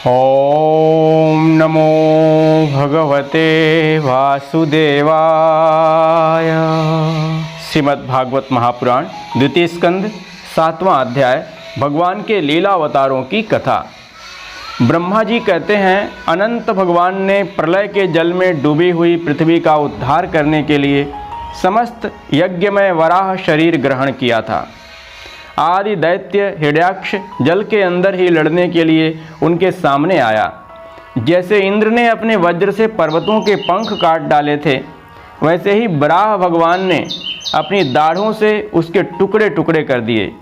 ओम नमो भगवते वासुदेवाय। श्रीमद् भागवत महापुराण द्वितीय स्कंद 7वां अध्याय भगवान के लीला अवतारों की कथा। ब्रह्मा जी कहते हैं, अनंत भगवान ने प्रलय के जल में डूबी हुई पृथ्वी का उद्धार करने के लिए समस्त यज्ञमय वराह शरीर ग्रहण किया था। आदि दैत्य हिरण्याक्ष जल के अंदर ही लड़ने के लिए उनके सामने आया। जैसे इंद्र ने अपने वज्र से पर्वतों के पंख काट डाले थे, वैसे ही वराह भगवान ने अपनी दाढ़ों से उसके टुकड़े टुकड़े कर दिए।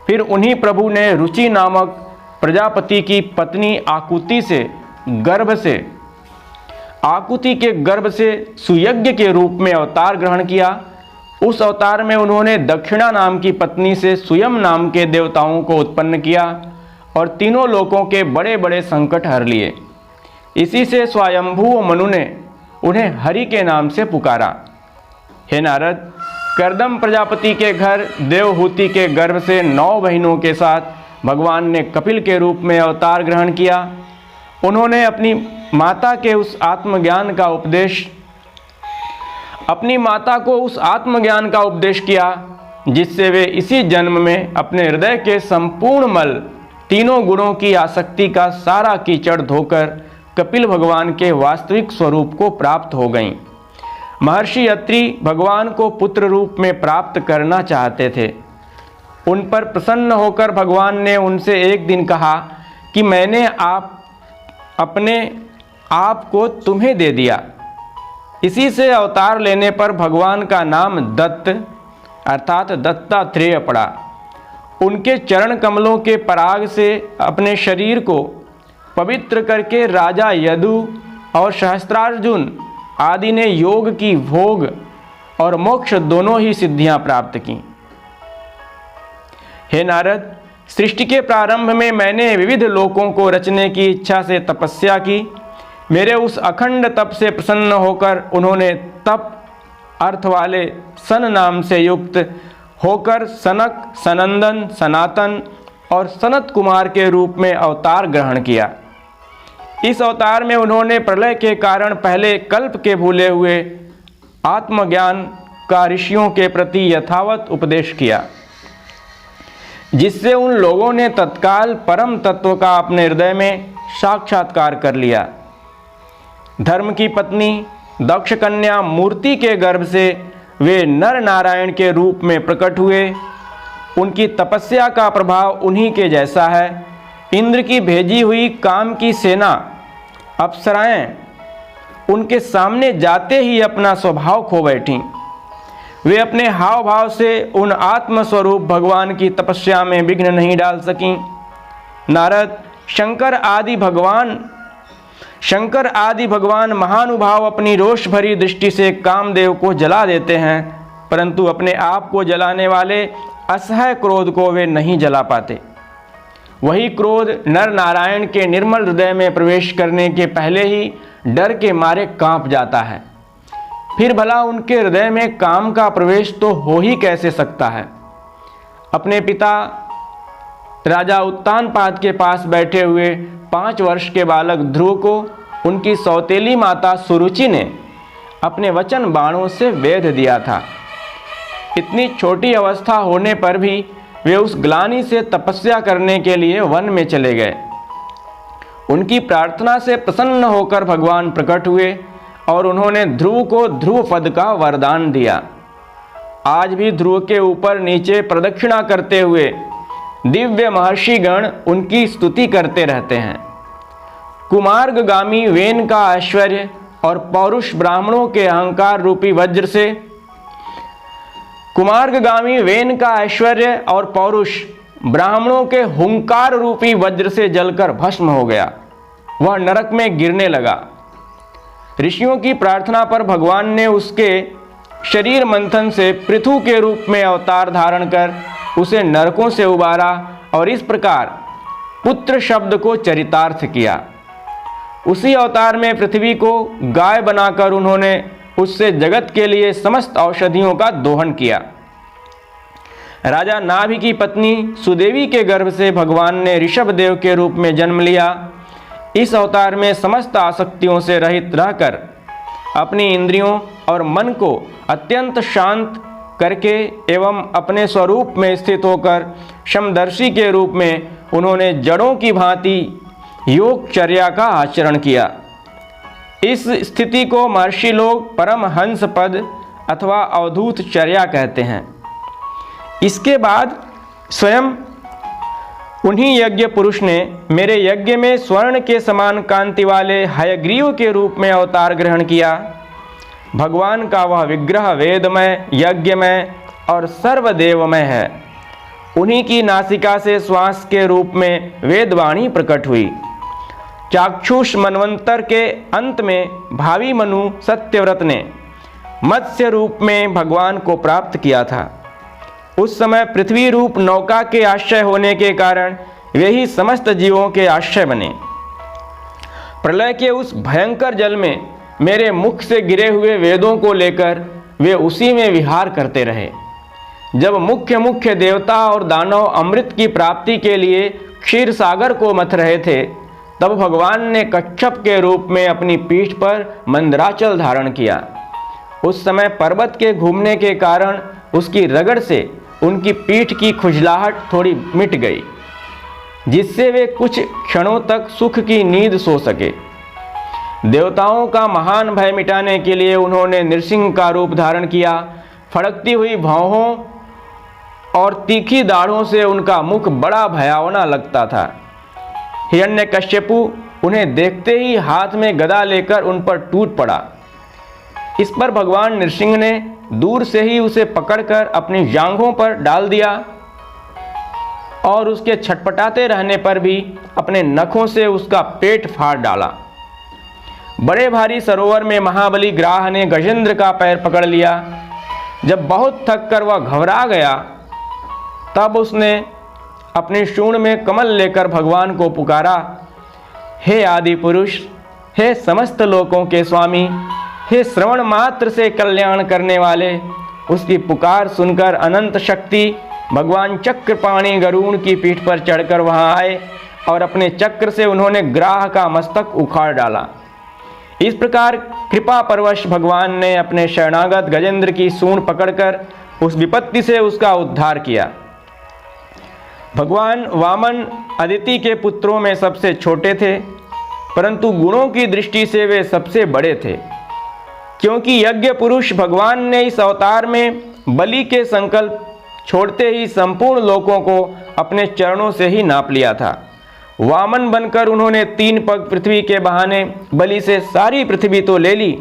फिर उन्हीं प्रभु ने रुचि नामक प्रजापति की पत्नी आकुति के गर्भ से सुयज्ञ के रूप में अवतार ग्रहण किया। उस अवतार में उन्होंने दक्षिणा नाम की पत्नी से स्वयं नाम के देवताओं को उत्पन्न किया और तीनों लोकों के बड़े बड़े संकट हर लिए। इसी से स्वयंभू मनु ने उन्हें हरि के नाम से पुकारा। हे नारद, कर्दम प्रजापति के घर देवहूति के गर्भ से 9 बहनों के साथ भगवान ने कपिल के रूप में अवतार ग्रहण किया। उन्होंने अपनी माता को उस आत्मज्ञान का उपदेश किया जिससे वे इसी जन्म में अपने हृदय के संपूर्ण मल, तीनों गुणों की आसक्ति का सारा कीचड़ धोकर कपिल भगवान के वास्तविक स्वरूप को प्राप्त हो गईं। महर्षि अत्रि भगवान को पुत्र रूप में प्राप्त करना चाहते थे। उन पर प्रसन्न होकर भगवान ने उनसे एक दिन कहा कि मैंने अपने आप को तुम्हें दे दिया। इसी से अवतार लेने पर भगवान का नाम दत्त अर्थात दत्तात्रेय पड़ा। उनके चरण कमलों के पराग से अपने शरीर को पवित्र करके राजा यदु और सहस्त्रार्जुन आदि ने योग की भोग और मोक्ष दोनों ही सिद्धियां प्राप्त की। हे नारद, सृष्टि के प्रारंभ में मैंने विविध लोकों को रचने की इच्छा से तपस्या की। मेरे उस अखंड तप से प्रसन्न होकर उन्होंने तप अर्थ वाले सन नाम से युक्त होकर सनक, सनंदन, सनातन और सनत कुमार के रूप में अवतार ग्रहण किया। इस अवतार में उन्होंने प्रलय के कारण पहले कल्प के भूले हुए आत्मज्ञान का ऋषियों के प्रति यथावत उपदेश किया, जिससे उन लोगों ने तत्काल परम तत्व का अपने हृदय में साक्षात्कार कर लिया। धर्म की पत्नी दक्ष कन्या मूर्ति के गर्भ से वे नर नारायण के रूप में प्रकट हुए। उनकी तपस्या का प्रभाव उन्हीं के जैसा है। इंद्र की भेजी हुई काम की सेना अप्सराएं उनके सामने जाते ही अपना स्वभाव खो बैठीं। वे अपने हाव भाव से उन आत्मस्वरूप भगवान की तपस्या में विघ्न नहीं डाल सकीं। नारद, शंकर आदि भगवान महानुभाव अपनी रोष भरी दृष्टि से कामदेव को जला देते हैं, परंतु अपने आप को जलाने वाले असह्य क्रोध को वे नहीं जला पाते। वही क्रोध नर नारायण के निर्मल हृदय में प्रवेश करने के पहले ही डर के मारे कांप जाता है। फिर भला उनके हृदय में काम का प्रवेश तो हो ही कैसे सकता है। अपने पिता राजा उत्तानपाद के पास बैठे हुए 5 वर्ष के बालक ध्रुव को उनकी सौतेली माता सुरुचि ने अपने वचन बाणों से वेध दिया था। इतनी छोटी अवस्था होने पर भी वे उस ग्लानि से तपस्या करने के लिए वन में चले गए। उनकी प्रार्थना से प्रसन्न होकर भगवान प्रकट हुए और उन्होंने ध्रुव को ध्रुव पद का वरदान दिया। आज भी ध्रुव के ऊपर नीचे प्रदक्षिणा करते हुए दिव्य महर्षिगण उनकी स्तुति करते रहते हैं। कुमार्गगामी वेन का ऐश्वर्य और पौरुष ब्राह्मणों के अहंकार रूपी वज्र से ब्राह्मणों के हुंकार रूपी वज्र से जलकर भस्म हो गया। वह नरक में गिरने लगा। ऋषियों की प्रार्थना पर भगवान ने उसके शरीर मंथन से पृथु के रूप में अवतार धारण कर उसे नरकों से उबारा और इस प्रकार पुत्र शब्द को चरितार्थ किया। उसी अवतार में पृथ्वी को गाय बनाकर उन्होंने उससे जगत के लिए समस्त औषधियों का दोहन किया। राजा नाभि की पत्नी सुदेवी के गर्भ से भगवान ने ऋषभ देव के रूप में जन्म लिया। इस अवतार में समस्त आसक्तियों से रहित रहकर अपनी इंद्रियों और मन को अत्यंत शांत करके एवं अपने स्वरूप में स्थित होकर समदर्शी के रूप में उन्होंने जड़ों की भांति योगचर्या का आचरण किया। इस स्थिति को महर्षि लोग परमहंस पद अथवा अवधूत चर्या कहते हैं। इसके बाद स्वयं उन्हीं यज्ञ पुरुष ने मेरे यज्ञ में स्वर्ण के समान कांति वाले हयग्रीव के रूप में अवतार ग्रहण किया। भगवान का वह विग्रह वेदमय, यज्ञमय और सर्वदेवमय है। उन्हीं की नासिका से श्वास के रूप में वेदवाणी प्रकट हुई। चाक्षुष मनवंतर के अंत में भावी मनु सत्यव्रत ने मत्स्य रूप में भगवान को प्राप्त किया था। उस समय पृथ्वी रूप नौका के आश्रय होने के कारण वे ही समस्त जीवों के आश्रय बने। प्रलय के उस भयंकर जल में मेरे मुख से गिरे हुए वेदों को लेकर वे उसी में विहार करते रहे। जब मुख्य मुख्य देवता और दानव अमृत की प्राप्ति के लिए क्षीर सागर को मथ रहे थे, तब भगवान ने कच्छप के रूप में अपनी पीठ पर मंदराचल धारण किया। उस समय पर्वत के घूमने के कारण उसकी रगड़ से उनकी पीठ की खुजलाहट थोड़ी मिट गई, जिससे वे कुछ क्षणों तक सुख की नींद सो सके। देवताओं का महान भय मिटाने के लिए उन्होंने नृसिंह का रूप धारण किया। फड़कती हुई भौहों और तीखी दाढ़ों से उनका मुख बड़ा भयावना लगता था। हिरण्यकश्यपु उन्हें देखते ही हाथ में गदा लेकर उन पर टूट पड़ा। इस पर भगवान नृसिंह ने दूर से ही उसे पकड़कर अपनी जांघों पर डाल दिया और उसके छटपटाते रहने पर भी अपने नखों से उसका पेट फाड़ डाला। बड़े भारी सरोवर में महाबली ग्राह ने गजेंद्र का पैर पकड़ लिया। जब बहुत थक कर वह घबरा गया, तब उसने अपने शूण में कमल लेकर भगवान को पुकारा, हे आदि पुरुष, हे समस्त लोकों के स्वामी, हे श्रवण मात्र से कल्याण करने वाले। उसकी पुकार सुनकर अनंत शक्ति भगवान चक्रपाणि गरुड़ की पीठ पर चढ़कर वहां आए और अपने चक्र से उन्होंने ग्राह का मस्तक उखाड़ डाला। इस प्रकार कृपा परवश भगवान ने अपने शरणागत गजेंद्र की सूंड पकड़कर उस विपत्ति से उसका उद्धार किया। भगवान वामन अदिति के पुत्रों में सबसे छोटे थे, परंतु गुणों की दृष्टि से वे सबसे बड़े थे, क्योंकि यज्ञ पुरुष भगवान ने इस अवतार में बलि के संकल्प छोड़ते ही संपूर्ण लोकों को अपने चरणों से ही नाप लिया था। वामन बनकर उन्होंने 3 पग पृथ्वी के बहाने बलि से सारी पृथ्वी तो ले ली,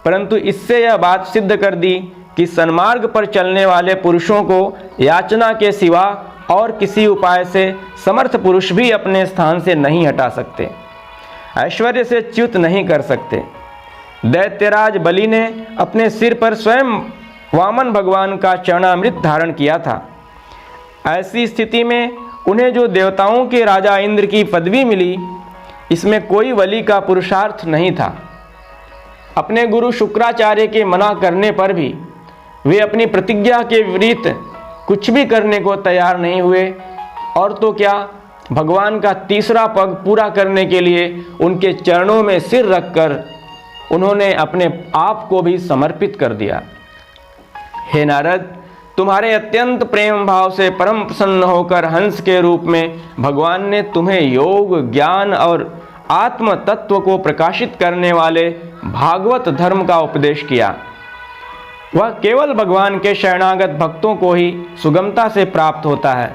परंतु इससे यह बात सिद्ध कर दी कि सन्मार्ग पर चलने वाले पुरुषों को याचना के सिवा और किसी उपाय से समर्थ पुरुष भी अपने स्थान से नहीं हटा सकते, ऐश्वर्य से च्युत नहीं कर सकते। दैत्यराज बलि ने अपने सिर पर स्वयं वामन भगवान का चरणामृत धारण किया था। ऐसी स्थिति में उन्हें जो देवताओं के राजा इंद्र की पदवी मिली, इसमें कोई बलि का पुरुषार्थ नहीं था। अपने गुरु शुक्राचार्य के मना करने पर भी वे अपनी प्रतिज्ञा के विपरीत कुछ भी करने को तैयार नहीं हुए, और तो क्या, भगवान का 3रा पग पूरा करने के लिए उनके चरणों में सिर रखकर उन्होंने अपने आप को भी समर्पित कर दिया। हे नारद, तुम्हारे अत्यंत प्रेम भाव से परम प्रसन्न होकर हंस के रूप में भगवान ने तुम्हें योग, ज्ञान और आत्म तत्व को प्रकाशित करने वाले भागवत धर्म का उपदेश किया। वह केवल भगवान के शरणागत भक्तों को ही सुगमता से प्राप्त होता है।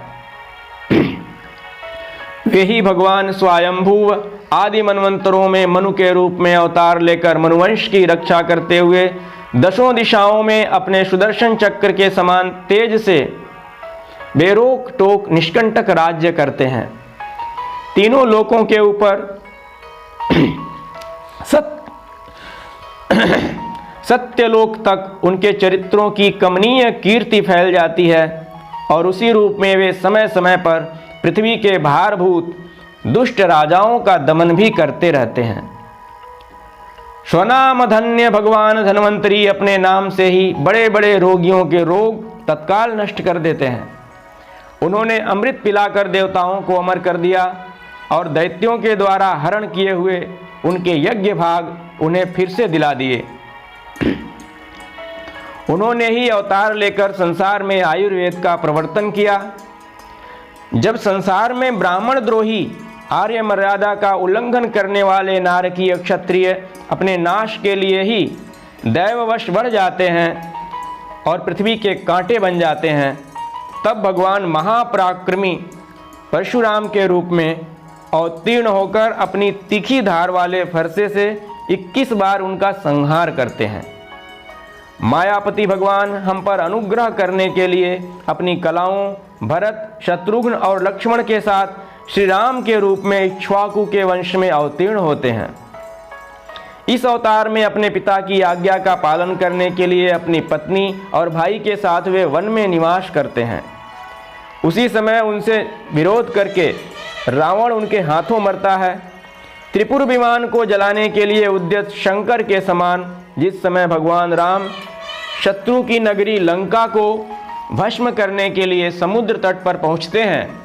वे ही भगवान स्वयंभुव आदि मनवंतरों में मनु के रूप में अवतार लेकर मनुवंश की रक्षा करते हुए 10 दिशाओं में अपने सुदर्शन चक्र के समान तेज से बेरोक टोक निष्कंटक राज्य करते हैं। तीनों लोकों के ऊपर सत्यलोक तक उनके चरित्रों की कमनीय कीर्ति फैल जाती है, और उसी रूप में वे समय समय पर पृथ्वी के भारभूत दुष्ट राजाओं का दमन भी करते रहते हैं। स्वनाम धन्य भगवान धन्वंतरी अपने नाम से ही बड़े बड़े रोगियों के रोग तत्काल नष्ट कर देते हैं। उन्होंने अमृत पिलाकर देवताओं को अमर कर दिया। और दैत्यों के द्वारा हरण किए हुए उनके यज्ञ भाग उन्हें फिर से दिला दिए। उन्होंने ही अवतार लेकर संसार में आयुर्वेद का प्रवर्तन किया। जब संसार में ब्राह्मण द्रोही आर्य मर्यादा का उल्लंघन करने वाले नारकीय क्षत्रिय अपने नाश के लिए ही दैववश बढ़ जाते हैं और पृथ्वी के कांटे बन जाते हैं, तब भगवान महापराक्रमी परशुराम के रूप में अवतीर्ण होकर अपनी तीखी धार वाले फरसे से 21 बार उनका संहार करते हैं। मायापति भगवान हम पर अनुग्रह करने के लिए अपनी कलाओं भरत, शत्रुघ्न और लक्ष्मण के साथ श्री राम के रूप में इक्ष्वाकु के वंश में अवतीर्ण होते हैं। इस अवतार में अपने पिता की आज्ञा का पालन करने के लिए अपनी पत्नी और भाई के साथ वे वन में निवास करते हैं। उसी समय उनसे विरोध करके रावण उनके हाथों मरता है। त्रिपुर विमान को जलाने के लिए उद्यत शंकर के समान जिस समय भगवान राम शत्रु की नगरी लंका को भस्म करने के लिए समुद्र तट पर पहुंचते हैं,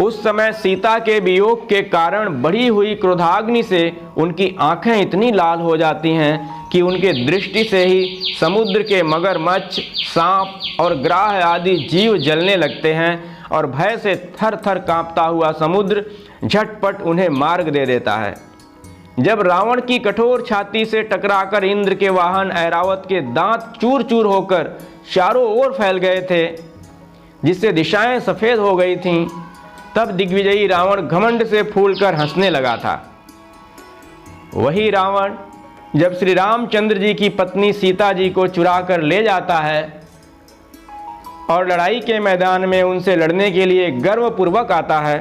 उस समय सीता के वियोग के कारण बढ़ी हुई क्रोधाग्नि से उनकी आंखें इतनी लाल हो जाती हैं कि उनके दृष्टि से ही समुद्र के मगरमच्छ, सांप और ग्राह आदि जीव जलने लगते हैं और भय से थर थर कांपता हुआ समुद्र झटपट उन्हें मार्ग दे देता है। जब रावण की कठोर छाती से टकराकर इंद्र के वाहन ऐरावत के दांत चूर चूर होकर चारों ओर फैल गए थे, जिससे दिशाएं सफ़ेद हो गई थीं, तब दिग्विजयी रावण घमंड से फूलकर हंसने लगा था। वही रावण जब श्री रामचंद्र जी की पत्नी सीता जी को चुरा कर ले जाता है और लड़ाई के मैदान में उनसे लड़ने के लिए गर्वपूर्वक आता है,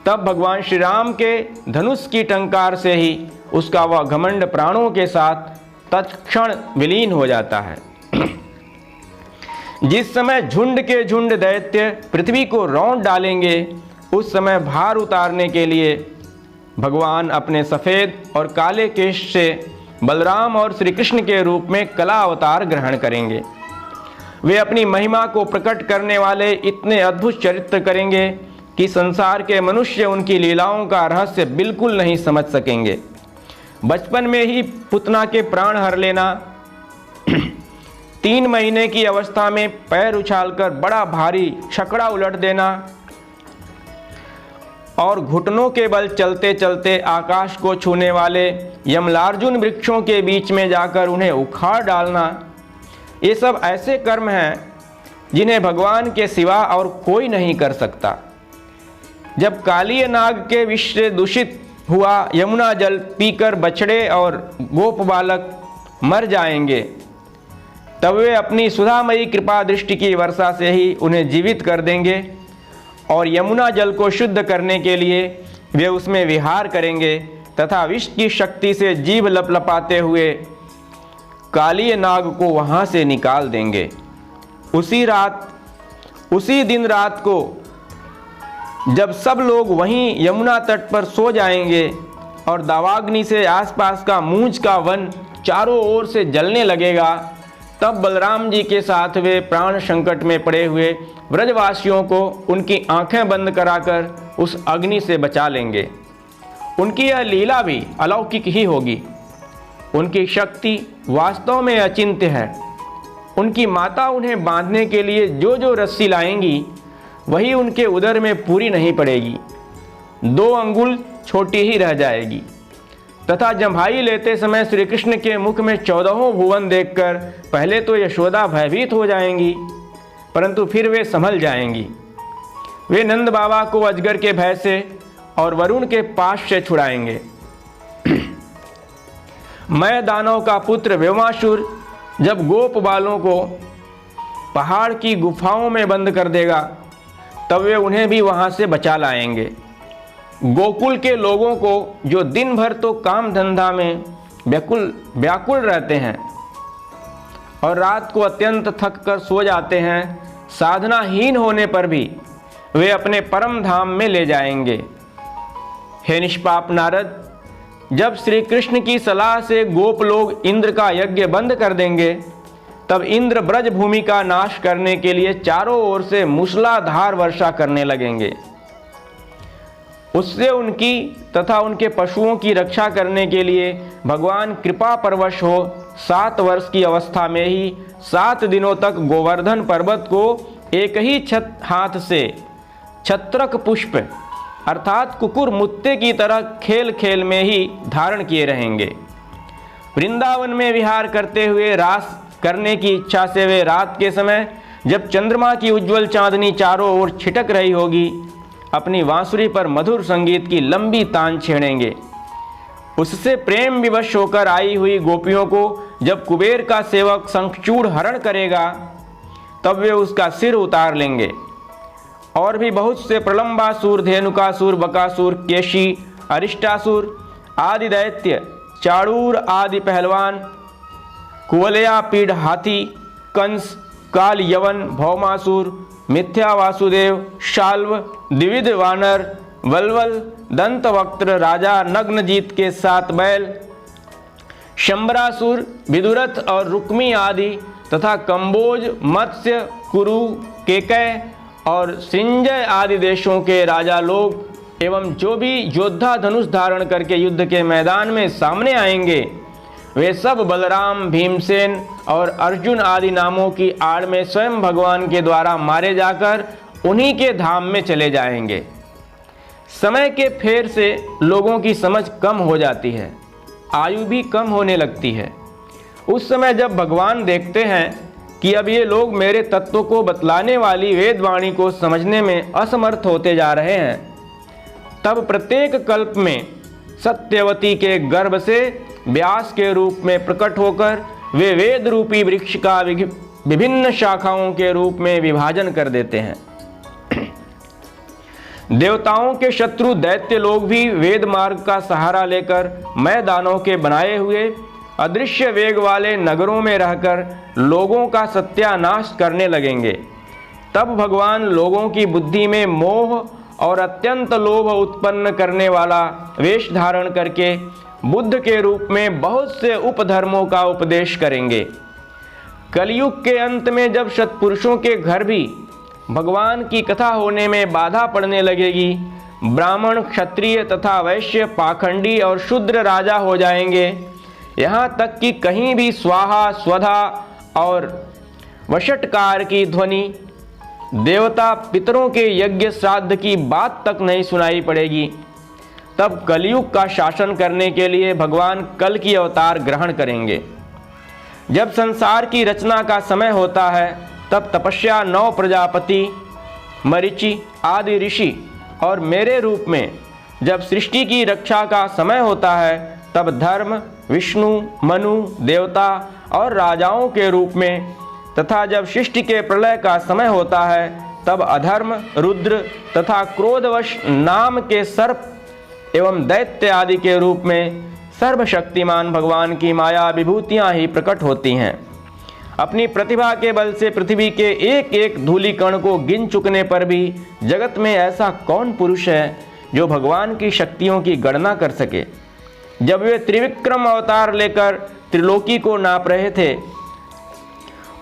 तब भगवान श्री राम के धनुष की टंकार से ही उसका वह घमंड प्राणों के साथ तत्क्षण विलीन हो जाता है। जिस समय झुंड के झुंड दैत्य पृथ्वी को रौंद डालेंगे, उस समय भार उतारने के लिए भगवान अपने सफ़ेद और काले केश से बलराम और श्री कृष्ण के रूप में कला अवतार ग्रहण करेंगे। वे अपनी महिमा को प्रकट करने वाले इतने अद्भुत चरित्र करेंगे कि संसार के मनुष्य उनकी लीलाओं का रहस्य बिल्कुल नहीं समझ सकेंगे। बचपन में ही पुतना के प्राण हर लेना, 3 महीने की अवस्था में पैर उछालकर बड़ा भारी छकड़ा उलट देना और घुटनों के बल चलते चलते आकाश को छूने वाले यमलार्जुन वृक्षों के बीच में जाकर उन्हें उखाड़ डालना, ये सब ऐसे कर्म हैं जिन्हें भगवान के सिवा और कोई नहीं कर सकता। जब कालिय नाग के विष से दूषित हुआ यमुना जल पीकर बछड़े और गोप बालक मर जाएंगे, तब वे अपनी सुधामयी कृपा दृष्टि की वर्षा से ही उन्हें जीवित कर देंगे और यमुना जल को शुद्ध करने के लिए वे उसमें विहार करेंगे तथा विष की शक्ति से जीभ लपलपाते हुए कालिय नाग को वहाँ से निकाल देंगे। उसी दिन रात को जब सब लोग वहीं यमुना तट पर सो जाएंगे और दावाग्नि से आसपास का मूंज का वन चारों ओर से जलने लगेगा, तब बलराम जी के साथ वे प्राण संकट में पड़े हुए ब्रजवासियों को उनकी आंखें बंद कराकर उस अग्नि से बचा लेंगे। उनकी यह लीला भी अलौकिक ही होगी। उनकी शक्ति वास्तव में अचिंत्य है। उनकी माता उन्हें बांधने के लिए जो जो रस्सी लाएंगी, वही उनके उदर में पूरी नहीं पड़ेगी, 2 अंगुल छोटी ही रह जाएगी। तथा जम्भाई लेते समय श्री कृष्ण के मुख में 14 भुवन देखकर पहले तो यशोदा भयभीत हो जाएंगी, परंतु फिर वे संभल जाएंगी। वे नंद बाबा को अजगर के भय से और वरुण के पाश से छुड़ाएंगे। मैं दानव का पुत्र व्योमासुर जब गोप बालों को पहाड़ की गुफाओं में बंद कर देगा, तब वे उन्हें भी वहां से बचा लाएंगे। गोकुल के लोगों को जो दिन भर तो काम धंधा में व्याकुल रहते हैं और रात को अत्यंत थक कर सो जाते हैं, साधनाहीन होने पर भी वे अपने परम धाम में ले जाएंगे। हे निष्पाप नारद, जब श्री कृष्ण की सलाह से गोप लोग इंद्र का यज्ञ बंद कर देंगे, तब इंद्र ब्रज भूमि का नाश करने के लिए चारों ओर से मूसलाधार वर्षा करने लगेंगे। उससे उनकी तथा उनके पशुओं की रक्षा करने के लिए भगवान कृपा परवश हो 7 वर्ष की अवस्था में ही 7 दिनों तक गोवर्धन पर्वत को एक ही हाथ से छत्रक पुष्प अर्थात कुकुर मुत्ते की तरह खेल खेल में ही धारण किए रहेंगे। वृंदावन में विहार करते हुए रास करने की इच्छा से वे रात के समय जब चंद्रमा की उज्जवल चांदनी चारों ओर छिटक रही होगी, अपनी बांसुरी पर मधुर संगीत की लंबी तान छेड़ेंगे। उससे प्रेम विवश होकर आई हुई गोपियों को जब कुबेर का सेवक शंखचूड़ हरण करेगा, तब वे उसका सिर उतार लेंगे। और भी बहुत से प्रलंबासुर, धेनुकासुर, बकासुर, केशी, अरिष्टासुर आदि दैत्य, चाड़ूर आदि पहलवान, कुवलया पीढ़ हाथी, कंस, काल यवन, भौमासुर, मिथ्या वासुदेव, शाल्व, द्विविध वानर, वल्वल, दंतवक्त्र, राजा नग्नजीत के 7 बैल, शंबरासुर, विदुरथ और रुक्मी आदि तथा कंबोज, मत्स्य, कुरु, केकय और सृंजय आदि देशों के राजा लोग एवं जो भी योद्धा धनुष धारण करके युद्ध के मैदान में सामने आएंगे, वे सब बलराम, भीमसेन और अर्जुन आदि नामों की आड़ में स्वयं भगवान के द्वारा मारे जाकर उन्हीं के धाम में चले जाएंगे। समय के फेर से लोगों की समझ कम हो जाती है, आयु भी कम होने लगती है। उस समय जब भगवान देखते हैं कि अब ये लोग मेरे तत्व को बतलाने वाली वेदवाणी को समझने में असमर्थ होते जा रहे हैं, तब प्रत्येक कल्प में सत्यवती के गर्भ से व्यास के रूप में प्रकट होकर वे वेद रूपी वृक्ष का विभिन्न शाखाओं के रूप में विभाजन कर देते हैं। देवताओं के शत्रु दैत्य लोग भी वेद मार्ग का सहारा लेकर मैदानों के बनाए हुए अदृश्य वेग वाले नगरों में रहकर लोगों का सत्यानाश करने लगेंगे। तब भगवान लोगों की बुद्धि में मोह और अत्यंत लोभ उत्पन्न करने वाला वेश धारण करके बुद्ध के रूप में बहुत से उपधर्मों का उपदेश करेंगे। कलयुग के अंत में जब सत्पुरुषों के घर भी भगवान की कथा होने में बाधा पड़ने लगेगी, ब्राह्मण, क्षत्रिय तथा वैश्य पाखंडी और शूद्र राजा हो जाएंगे, यहाँ तक कि कहीं भी स्वाहा, स्वधा और वषटकार की ध्वनि, देवता पितरों के यज्ञ श्राद्ध की बात तक नहीं सुनाई पड़ेगी। तब कलयुग का शासन करने के लिए भगवान कल की अवतार ग्रहण करेंगे। जब संसार की रचना का समय होता है, तब तपस्या 9 प्रजापति, मरीचि आदि ऋषि और मेरे रूप में जब सृष्टि की रक्षा का समय होता है, तब धर्म, विष्णु, मनु, देवता और राजाओं के रूप में, तथा जब सृष्टि के प्रलय का समय होता है, तब अधर्म, रुद्र तथा क्रोधवश नाम के सर्प एवं दैत्य आदि के रूप में सर्वशक्तिमान भगवान की माया विभूतियां ही प्रकट होती हैं। अपनी प्रतिभा के बल से पृथ्वी के एक एक धूलि कण को गिन चुकने पर भी जगत में ऐसा कौन पुरुष है जो भगवान की शक्तियों की गणना कर सके। जब वे त्रिविक्रम अवतार लेकर त्रिलोकी को नाप रहे थे,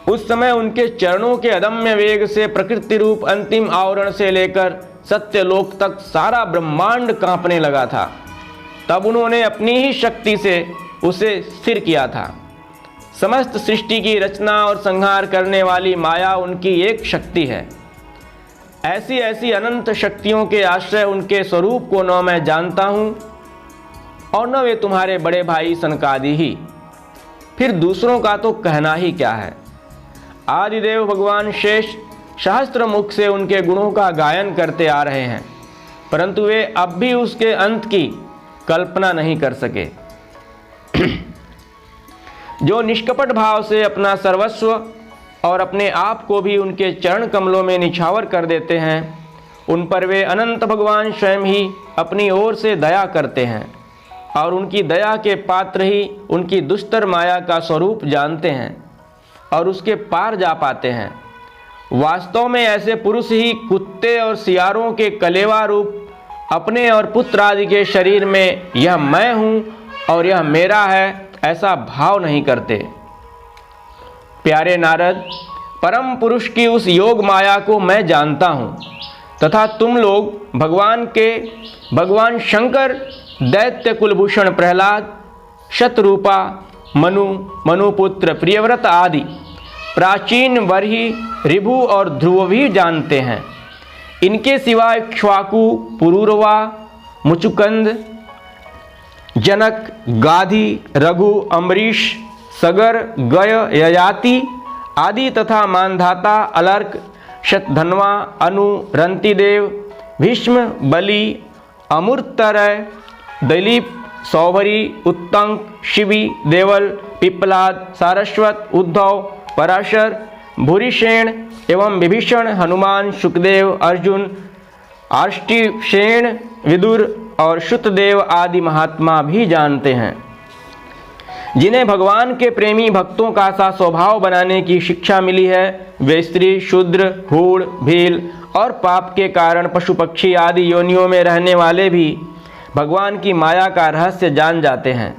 उस समय उनके चरणों के अदम्य वेग से प्रकृति रूप अंतिम आवरण से लेकर सत्यलोक तक सारा ब्रह्मांड कांपने लगा था। तब उन्होंने अपनी ही शक्ति से उसे स्थिर किया था। समस्त सृष्टि की रचना और संहार करने वाली माया उनकी एक शक्ति है। ऐसी ऐसी अनंत शक्तियों के आश्रय उनके स्वरूप को न मैं जानता हूँ और न वे तुम्हारे बड़े भाई सनकादि ही, फिर दूसरों का तो कहना ही क्या है। आदिदेव भगवान शेष सहस्त्र मुख से उनके गुणों का गायन करते आ रहे हैं, परंतु वे अब भी उसके अंत की कल्पना नहीं कर सके। जो निष्कपट भाव से अपना सर्वस्व और अपने आप को भी उनके चरण कमलों में निछावर कर देते हैं, उन पर वे अनंत भगवान स्वयं ही अपनी ओर से दया करते हैं और उनकी दया के पात्र ही उनकी दुष्टर माया का स्वरूप जानते हैं और उसके पार जा पाते हैं। वास्तव में ऐसे पुरुष ही कुत्ते और सियारों के कलेवा रूप अपने और पुत्र आदि के शरीर में यह मैं हूँ और यह मेरा है ऐसा भाव नहीं करते। प्यारे नारद, परम पुरुष की उस योग माया को मैं जानता हूँ तथा तुम लोग भगवान शंकर, दैत्य कुलभूषण प्रहलाद, शतरूपा, मनुपुत्र प्रियव्रत आदि प्राचीन वर्ही, ऋभु और ध्रुव भी जानते हैं। इनके सिवा इक्ष्वाकु, पुरूरवा, मुचुकंद, जनक, गाधी, रघु, अम्बरीश, सगर, गय, ययाति आदि तथा मानधाता, अलर्क, शतधन्वा, अनु, रंतिदेव, भीष्म, बलि, अमूर्तरय, दिलीप, सौभरी, उत्तंक, शिवी, देवल, पिप्पलाद, सारस्वत, उद्धव, पराशर, भूरिसेन एवं विभीषण, हनुमान, सुखदेव, अर्जुन, आष्टीसेन, विदुर और शुतदेव आदि महात्मा भी जानते हैं। जिन्हें भगवान के प्रेमी भक्तों का सा स्वभाव बनाने की शिक्षा मिली है, वे स्त्री, शूद्र, हूढ़, भील और पाप के कारण पशु पक्षी आदि योनियों में रहने वाले भी भगवान की माया का रहस्य जान जाते हैं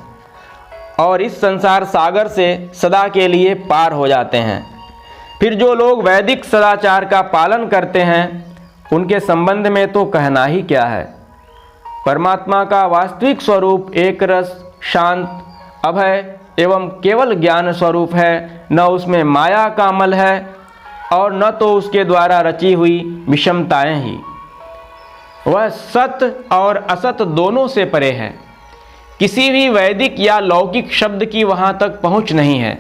और इस संसार सागर से सदा के लिए पार हो जाते हैं। फिर जो लोग वैदिक सदाचार का पालन करते हैं, उनके संबंध में तो कहना ही क्या है। परमात्मा का वास्तविक स्वरूप एक रस, शांत, अभय एवं केवल ज्ञान स्वरूप है। न उसमें माया का अमल है और न तो उसके द्वारा रची हुई विषमताएं ही। वह सत्य और असत दोनों से परे है। किसी भी वैदिक या लौकिक शब्द की वहाँ तक पहुँच नहीं है।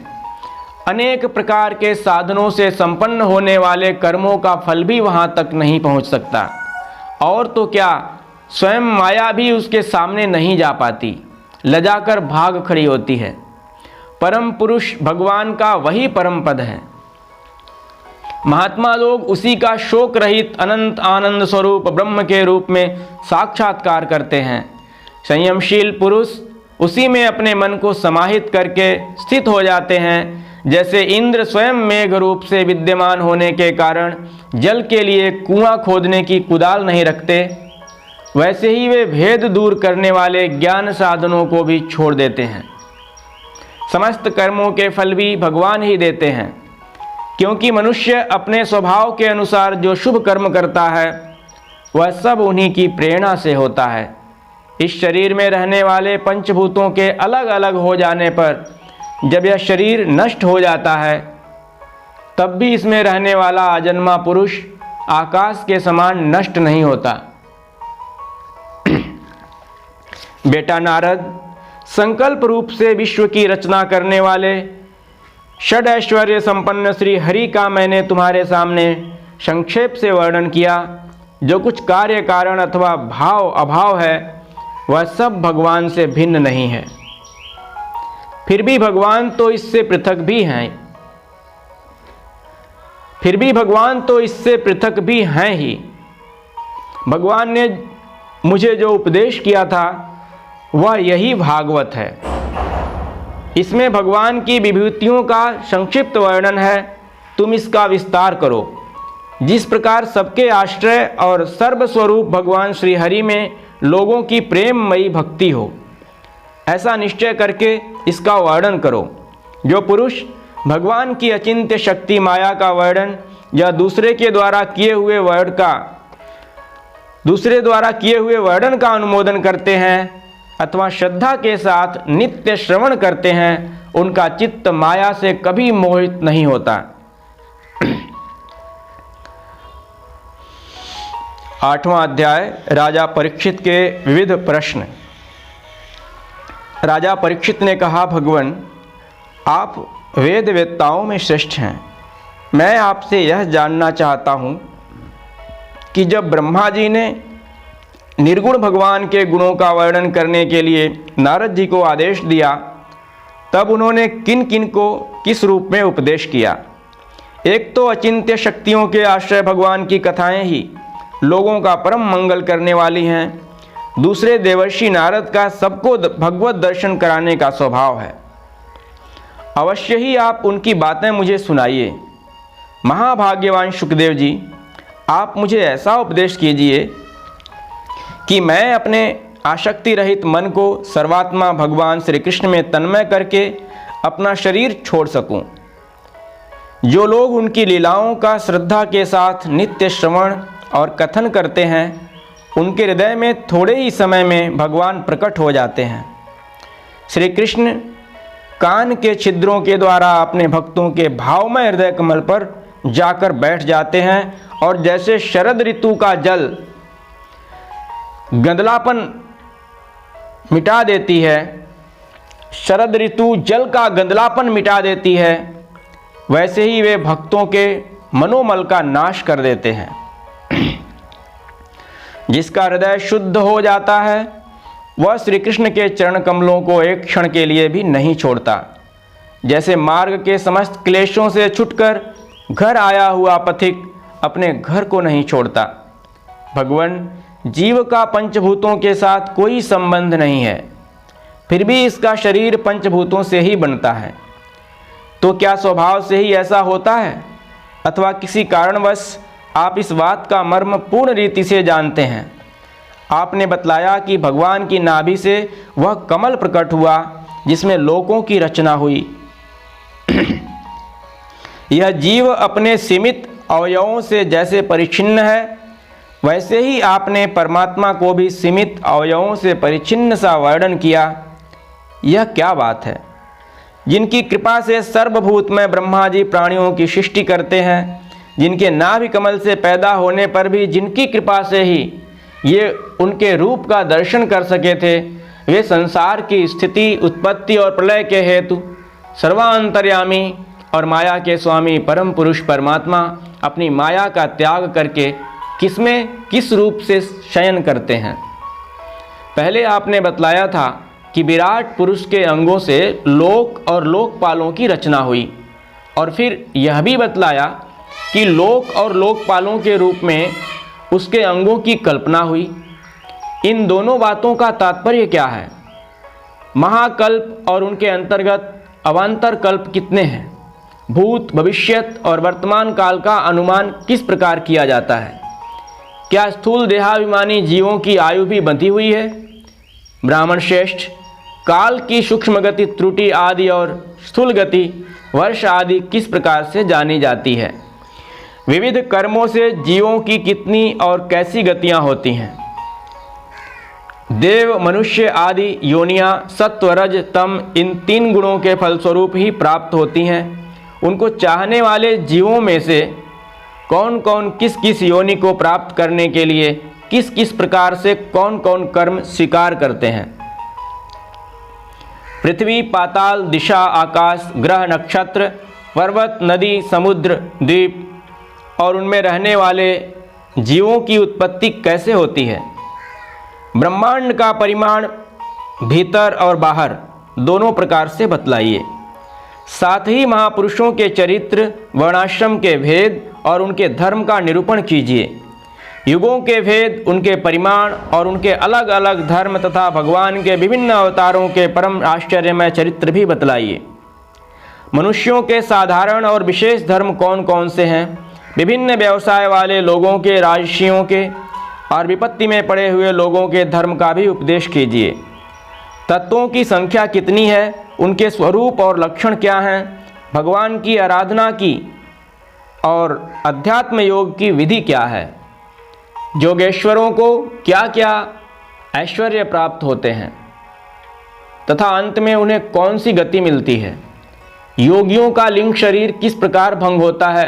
अनेक प्रकार के साधनों से संपन्न होने वाले कर्मों का फल भी वहाँ तक नहीं पहुँच सकता, और तो क्या स्वयं माया भी उसके सामने नहीं जा पाती, लजाकर भाग खड़ी होती है। परम पुरुष भगवान का वही परम पद है। महात्मा लोग उसी का शोक रहित अनंत आनंद स्वरूप ब्रह्म के रूप में साक्षात्कार करते हैं। संयमशील पुरुष उसी में अपने मन को समाहित करके स्थित हो जाते हैं। जैसे इंद्र स्वयं मेघ रूप से विद्यमान होने के कारण जल के लिए कुआं खोदने की कुदाल नहीं रखते, वैसे ही वे भेद दूर करने वाले ज्ञान साधनों को भी छोड़ देते हैं। समस्त कर्मों के फल भी भगवान ही देते हैं, क्योंकि मनुष्य अपने स्वभाव के अनुसार जो शुभ कर्म करता है वह सब उन्हीं की प्रेरणा से होता है। इस शरीर में रहने वाले पंचभूतों के अलग अलग हो जाने पर जब यह शरीर नष्ट हो जाता है, तब भी इसमें रहने वाला अजन्मा पुरुष आकाश के समान नष्ट नहीं होता। बेटा नारद, संकल्प रूप से विश्व की रचना करने वाले षड ऐश्वर्य संपन्न श्री हरि का मैंने तुम्हारे सामने संक्षेप से वर्णन किया। जो कुछ कार्य कारण अथवा भाव अभाव है, वह सब भगवान से भिन्न नहीं है। फिर भी भगवान तो इससे पृथक भी हैं ही। भगवान ने मुझे जो उपदेश किया था वह यही भागवत है। इसमें भगवान की विभूतियों का संक्षिप्त वर्णन है। तुम इसका विस्तार करो। जिस प्रकार सबके आश्रय और सर्वस्वरूप भगवान श्री हरि में लोगों की प्रेममयी भक्ति हो, ऐसा निश्चय करके इसका वर्णन करो। जो पुरुष भगवान की अचिंत्य शक्ति माया का वर्णन या दूसरे द्वारा किए हुए वर्णन का अनुमोदन करते हैं अथवा श्रद्धा के साथ नित्य श्रवण करते हैं, उनका चित्त माया से कभी मोहित नहीं होता। 8वां अध्याय, राजा परीक्षित के विविध प्रश्न। राजा परीक्षित ने कहा, भगवान, आप वेद वेत्ताओं में श्रेष्ठ हैं। मैं आपसे यह जानना चाहता हूँ कि जब ब्रह्मा जी ने निर्गुण भगवान के गुणों का वर्णन करने के लिए नारद जी को आदेश दिया, तब उन्होंने किन किन को किस रूप में उपदेश किया। एक तो अचिंत्य शक्तियों के आश्रय भगवान की कथाएं ही लोगों का परम मंगल करने वाली हैं। दूसरे देवर्षि नारद का सबको भगवत दर्शन कराने का स्वभाव है। अवश्य ही आप उनकी बातें मुझे सुनाइए। महाभाग्यवान सुखदेव जी, आप मुझे ऐसा उपदेश कीजिए कि मैं अपने आसक्ति रहित मन को सर्वात्मा भगवान श्री कृष्ण में तन्मय करके अपना शरीर छोड़ सकूं। जो लोग उनकी लीलाओं का श्रद्धा के साथ नित्य श्रवण और कथन करते हैं, उनके हृदय में थोड़े ही समय में भगवान प्रकट हो जाते हैं। श्री कृष्ण कान के छिद्रों के द्वारा अपने भक्तों के भावमय हृदय कमल पर जाकर बैठ जाते हैं और जैसे शरद ऋतु का जल गंदलापन मिटा देती है, शरद ऋतु जल का गंदलापन मिटा देती है, वैसे ही वे भक्तों के मनोमल का नाश कर देते हैं। जिसका हृदय शुद्ध हो जाता है वह श्री कृष्ण के चरण कमलों को एक क्षण के लिए भी नहीं छोड़ता। जैसे मार्ग के समस्त क्लेशों से छुटकर घर आया हुआ पथिक अपने घर को नहीं छोड़ता। भगवान जीव का पंचभूतों के साथ कोई संबंध नहीं है, फिर भी इसका शरीर पंचभूतों से ही बनता है। तो क्या स्वभाव से ही ऐसा होता है अथवा किसी कारणवश आप इस बात का मर्म पूर्ण रीति से जानते हैं? आपने बतलाया कि भगवान की नाभि से वह कमल प्रकट हुआ जिसमें लोकों की रचना हुई। यह जीव अपने सीमित अवयवों से जैसे परिच्छिन्न है, वैसे ही आपने परमात्मा को भी सीमित अवयवों से परिच्छिन्न सा वर्णन किया। यह क्या बात है? जिनकी कृपा से सर्वभूत में ब्रह्मा जी प्राणियों की सृष्टि करते हैं, जिनके नाभि कमल से पैदा होने पर भी जिनकी कृपा से ही ये उनके रूप का दर्शन कर सके थे, वे संसार की स्थिति, उत्पत्ति और प्रलय के हेतु सर्वांतर्यामी और माया के स्वामी परम पुरुष परमात्मा अपनी माया का त्याग करके किसमें किस रूप से शयन करते हैं। पहले आपने बतलाया था कि विराट पुरुष के अंगों से लोक और लोकपालों की रचना हुई, और फिर यह भी बतलाया कि लोक और लोकपालों के रूप में उसके अंगों की कल्पना हुई। इन दोनों बातों का तात्पर्य क्या है? महाकल्प और उनके अंतर्गत अवान्तर कल्प कितने हैं? भूत, भविष्यत और वर्तमान काल का अनुमान किस प्रकार किया जाता है? क्या स्थूल देहाभिमानी जीवों की आयु भी बंधी हुई है? ब्राह्मण श्रेष्ठ, काल की सूक्ष्म गति त्रुटि आदि और स्थूल गति वर्ष आदि किस प्रकार से जानी जाती है? विविध कर्मों से जीवों की कितनी और कैसी गतियां होती हैं? देव, मनुष्य आदि योनियां सत्व, रज, तम इन तीन गुणों के फलस्वरूप ही प्राप्त होती हैं। उनको चाहने वाले जीवों में से कौन कौन किस किस योनि को प्राप्त करने के लिए किस किस प्रकार से कौन कौन कर्म स्वीकार करते हैं? पृथ्वी, पाताल, दिशा, आकाश, ग्रह, नक्षत्र, पर्वत, नदी, समुद्र, द्वीप और उनमें रहने वाले जीवों की उत्पत्ति कैसे होती है? ब्रह्मांड का परिमाण भीतर और बाहर दोनों प्रकार से बतलाइए। साथ ही महापुरुषों के चरित्र, वर्णाश्रम के भेद और उनके धर्म का निरूपण कीजिए। युगों के भेद, उनके परिमाण और उनके अलग अलग धर्म तथा भगवान के विभिन्न अवतारों के परम आश्चर्यमय चरित्र भी बतलाइए। मनुष्यों के साधारण और विशेष धर्म कौन कौन से हैं? विभिन्न व्यवसाय वाले लोगों के, राजर्षियों के और विपत्ति में पड़े हुए लोगों के धर्म का भी उपदेश कीजिए। तत्वों की संख्या कितनी है? उनके स्वरूप और लक्षण क्या हैं? भगवान की आराधना की और अध्यात्म योग की विधि क्या है? योगेश्वरों को क्या क्या ऐश्वर्य प्राप्त होते हैं तथा अंत में उन्हें कौन सी गति मिलती है? योगियों का लिंग शरीर किस प्रकार भंग होता है?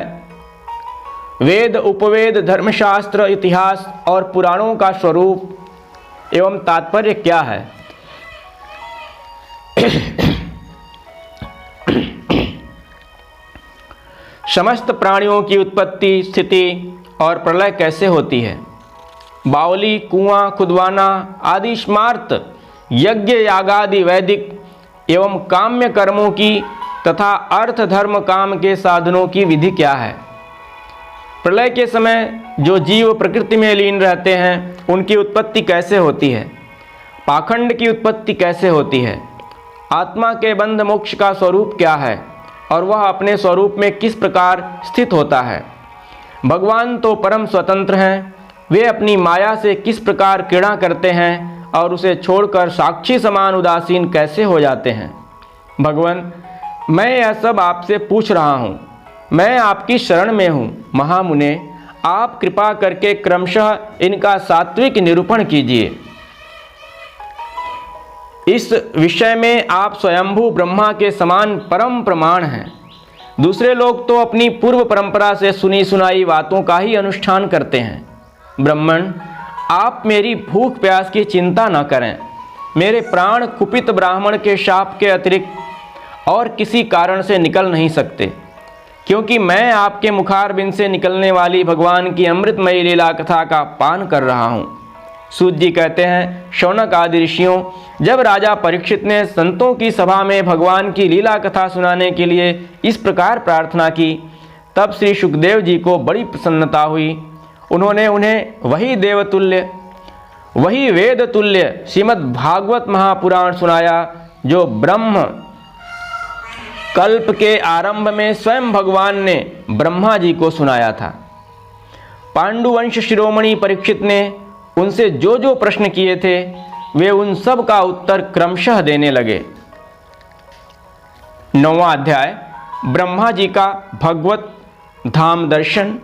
वेद, उपवेद, धर्मशास्त्र, इतिहास और पुराणों का स्वरूप एवं तात्पर्य क्या है? समस्त प्राणियों की उत्पत्ति, स्थिति और प्रलय कैसे होती है? बावली, कुआं खुदवाना आदि स्मार्त यज्ञ, यागादि वैदिक एवं काम्य कर्मों की तथा अर्थ, धर्म, काम के साधनों की विधि क्या है? प्रलय के समय जो जीव प्रकृति में लीन रहते हैं उनकी उत्पत्ति कैसे होती है? पाखंड की उत्पत्ति कैसे होती है? आत्मा के बंध मोक्ष का स्वरूप क्या है और वह अपने स्वरूप में किस प्रकार स्थित होता है? भगवान तो परम स्वतंत्र हैं, वे अपनी माया से किस प्रकार क्रीड़ा करते हैं और उसे छोड़कर साक्षी समान उदासीन कैसे हो जाते हैं? भगवान, मैं यह सब आपसे पूछ रहा हूँ, मैं आपकी शरण में हूँ। महामुने, आप कृपा करके क्रमशः इनका सात्विक निरूपण कीजिए। इस विषय में आप स्वयंभू ब्रह्मा के समान परम प्रमाण हैं। दूसरे लोग तो अपनी पूर्व परंपरा से सुनी सुनाई बातों का ही अनुष्ठान करते हैं। ब्राह्मण, आप मेरी भूख प्यास की चिंता न करें। मेरे प्राण कुपित ब्राह्मण के शाप के अतिरिक्त और किसी कारण से निकल नहीं सकते, क्योंकि मैं आपके मुखारबिंद से निकलने वाली भगवान की अमृतमयी लीला कथा का पान कर रहा हूँ। सूत जी कहते हैं, शौनक आदि ऋषियों, जब राजा परीक्षित ने संतों की सभा में भगवान की लीला कथा सुनाने के लिए इस प्रकार प्रार्थना की, तब श्री सुखदेव जी को बड़ी प्रसन्नता हुई। उन्होंने उन्हें वही देवतुल्य, वही वेद तुल्य श्रीमद् भागवत महापुराण सुनाया जो ब्रह्म कल्प के आरंभ में स्वयं भगवान ने ब्रह्मा जी को सुनाया था। पांडुवंश शिरोमणि परीक्षित ने उनसे जो जो प्रश्न किए थे वे उन सब का उत्तर क्रमशः देने लगे। 9वां अध्याय, ब्रह्मा जी का भगवत धाम दर्शन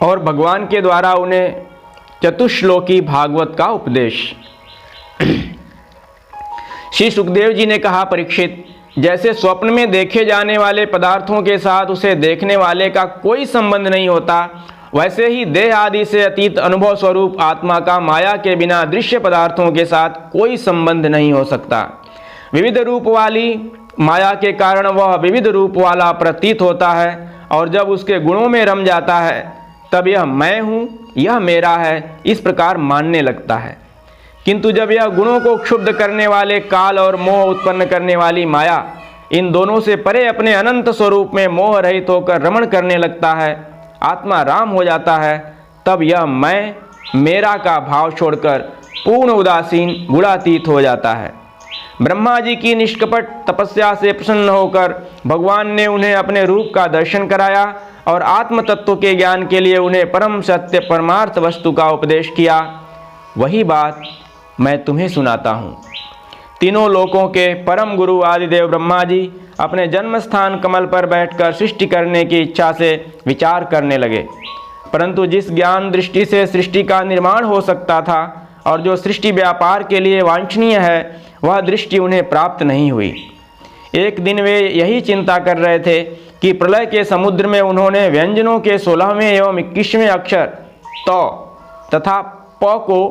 और भगवान के द्वारा उन्हें चतुश्लोकी भागवत का उपदेश। श्री सुखदेव जी ने कहा, परीक्षित, जैसे स्वप्न में देखे जाने वाले पदार्थों के साथ उसे देखने वाले का कोई संबंध नहीं होता, वैसे ही देह आदि से अतीत अनुभव स्वरूप आत्मा का माया के बिना दृश्य पदार्थों के साथ कोई संबंध नहीं हो सकता। विविध रूप वाली माया के कारण वह विविध रूप वाला प्रतीत होता है, और जब उसके गुणों में रम जाता है तब यह मैं हूँ, यह मेरा है, इस प्रकार मानने लगता है। किंतु जब यह गुणों को क्षुब्ध करने वाले काल और मोह उत्पन्न करने वाली माया इन दोनों से परे अपने अनंत स्वरूप में मोह रहित होकर रमण करने लगता है, आत्मा राम हो जाता है, तब यह मैं मेरा का भाव छोड़कर पूर्ण उदासीन गुणातीत हो जाता है। ब्रह्मा जी की निष्कपट तपस्या से प्रसन्न होकर भगवान ने उन्हें अपने रूप का दर्शन कराया और आत्म तत्व के ज्ञान के लिए उन्हें परम सत्य परमार्थ वस्तु का उपदेश किया। वही बात मैं तुम्हें सुनाता हूँ। तीनों लोकों के परम गुरु आदिदेव ब्रह्मा जी अपने जन्म स्थान कमल पर बैठकर सृष्टि करने की इच्छा से विचार करने लगे, परंतु जिस ज्ञान दृष्टि से सृष्टि का निर्माण हो सकता था और जो सृष्टि व्यापार के लिए वांछनीय है, वह दृष्टि उन्हें प्राप्त नहीं हुई। एक दिन वे यही चिंता कर रहे थे कि प्रलय के समुद्र में उन्होंने व्यंजनों के 16वें एवं 21वें अक्षर तो तथा प को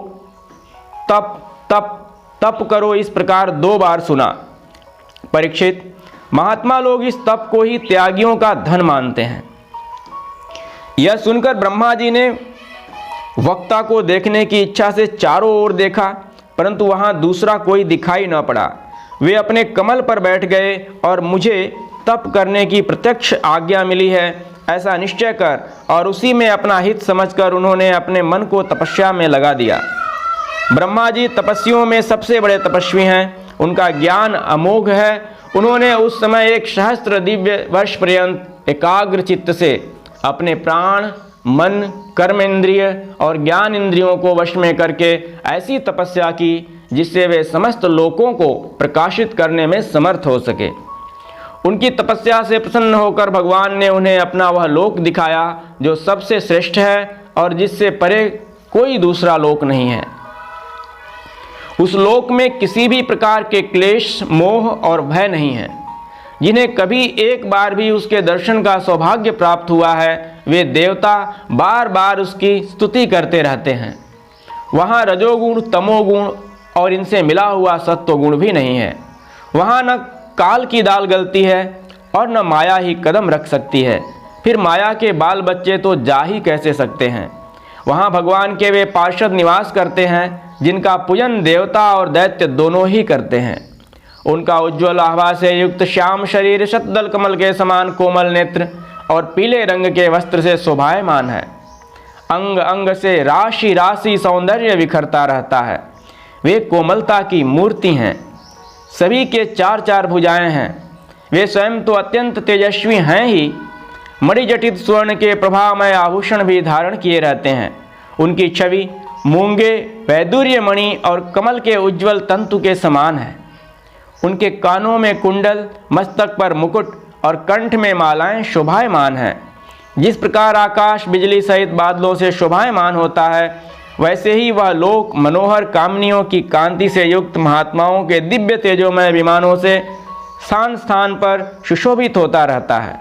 तप तप तप करो इस प्रकार 2 बार सुना। परीक्षित, महात्मा लोग इस तप को ही त्यागियों का धन मानते हैं। यह सुनकर ब्रह्मा जी ने वक्ता को देखने की इच्छा से चारों ओर देखा, परंतु वहां दूसरा कोई दिखाई न पड़ा। वे अपने कमल पर बैठ गए और मुझे तप करने की प्रत्यक्ष आज्ञा मिली है ऐसा निश्चय कर और उसी में अपना हित समझकर उन्होंने अपने मन को तपस्या में लगा दिया। ब्रह्मा जी तपस्वियों में सबसे बड़े तपस्वी हैं, उनका ज्ञान अमोघ है। उन्होंने उस समय 1 सहस्त्र दिव्य वर्ष पर्यंत एकाग्र चित्त से अपने प्राण, मन, कर्म इंद्रिय और ज्ञान इंद्रियों को वश में करके ऐसी तपस्या की जिससे वे समस्त लोकों को प्रकाशित करने में समर्थ हो सके। उनकी तपस्या से प्रसन्न होकर भगवान ने उन्हें अपना वह लोक दिखाया जो सबसे श्रेष्ठ है और जिससे परे कोई दूसरा लोक नहीं है। उस लोक में किसी भी प्रकार के क्लेश, मोह और भय नहीं है। जिन्हें कभी एक बार भी उसके दर्शन का सौभाग्य प्राप्त हुआ है, वे देवता बार बार उसकी स्तुति करते रहते हैं। वहाँ रजोगुण, तमोगुण और इनसे मिला हुआ सत्वगुण भी नहीं है। वहाँ न काल की दाल गलती है और न माया ही कदम रख सकती है। फिर माया के बाल बच्चे तो जा ही कैसे सकते हैं। वहाँ भगवान के वे पार्षद निवास करते हैं जिनका पूजन देवता और दैत्य दोनों ही करते हैं। उनका उज्ज्वल आभा से युक्त श्याम शरीर, शतदल कमल के समान कोमल नेत्र और पीले रंग के वस्त्र से शोभायमान है। अंग अंग से राशि राशि सौंदर्य बिखरता रहता है। वे कोमलता की मूर्ति हैं। सभी के 4-4 भुजाएं हैं। वे स्वयं तो अत्यंत तेजस्वी हैं ही, मणिजटित स्वर्ण के प्रभामय आभूषण भी धारण किए रहते हैं। उनकी छवि मूंगे, वैदुर्य मणि और कमल के उज्ज्वल तंतु के समान है। उनके कानों में कुंडल, मस्तक पर मुकुट और कंठ में मालाएं शोभायमान हैं। जिस प्रकार आकाश बिजली सहित बादलों से शोभायमान होता है, वैसे ही वह लोक मनोहर कामनियों की कांति से युक्त महात्माओं के दिव्य तेजोमय विमानों से स्थान स्थान पर सुशोभित होता रहता है।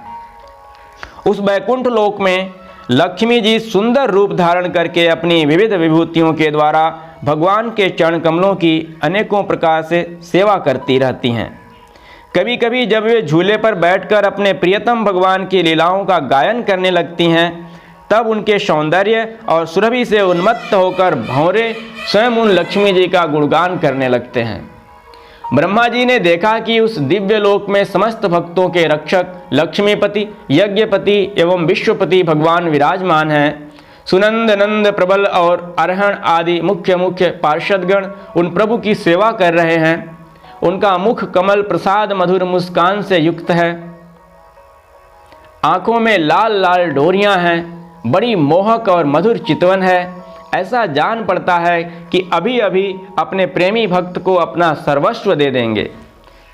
उस वैकुंठ लोक में लक्ष्मी जी सुंदर रूप धारण करके अपनी विविध विभूतियों के द्वारा भगवान के चरण कमलों की अनेकों प्रकार से सेवा करती रहती हैं। कभी कभी जब वे झूले पर बैठकर अपने प्रियतम भगवान की लीलाओं का गायन करने लगती हैं, तब उनके सौंदर्य और सुरभि से उन्मत्त होकर भंवरे स्वयं उन लक्ष्मी जी का गुणगान करने लगते हैं। ब्रह्मा जी ने देखा कि उस दिव्य लोक में समस्त भक्तों के रक्षक लक्ष्मीपति, यज्ञपति एवं विश्वपति भगवान विराजमान हैं। सुनंद, नंद, प्रबल और अरहण आदि मुख्य मुख्य पार्षदगण उन प्रभु की सेवा कर रहे हैं। उनका मुख कमल प्रसाद मधुर मुस्कान से युक्त है। आंखों में लाल लाल डोरियां हैं, बड़ी मोहक और मधुर चितवन है। ऐसा जान पड़ता है कि अभी अभी अपने प्रेमी भक्त को अपना सर्वस्व दे देंगे।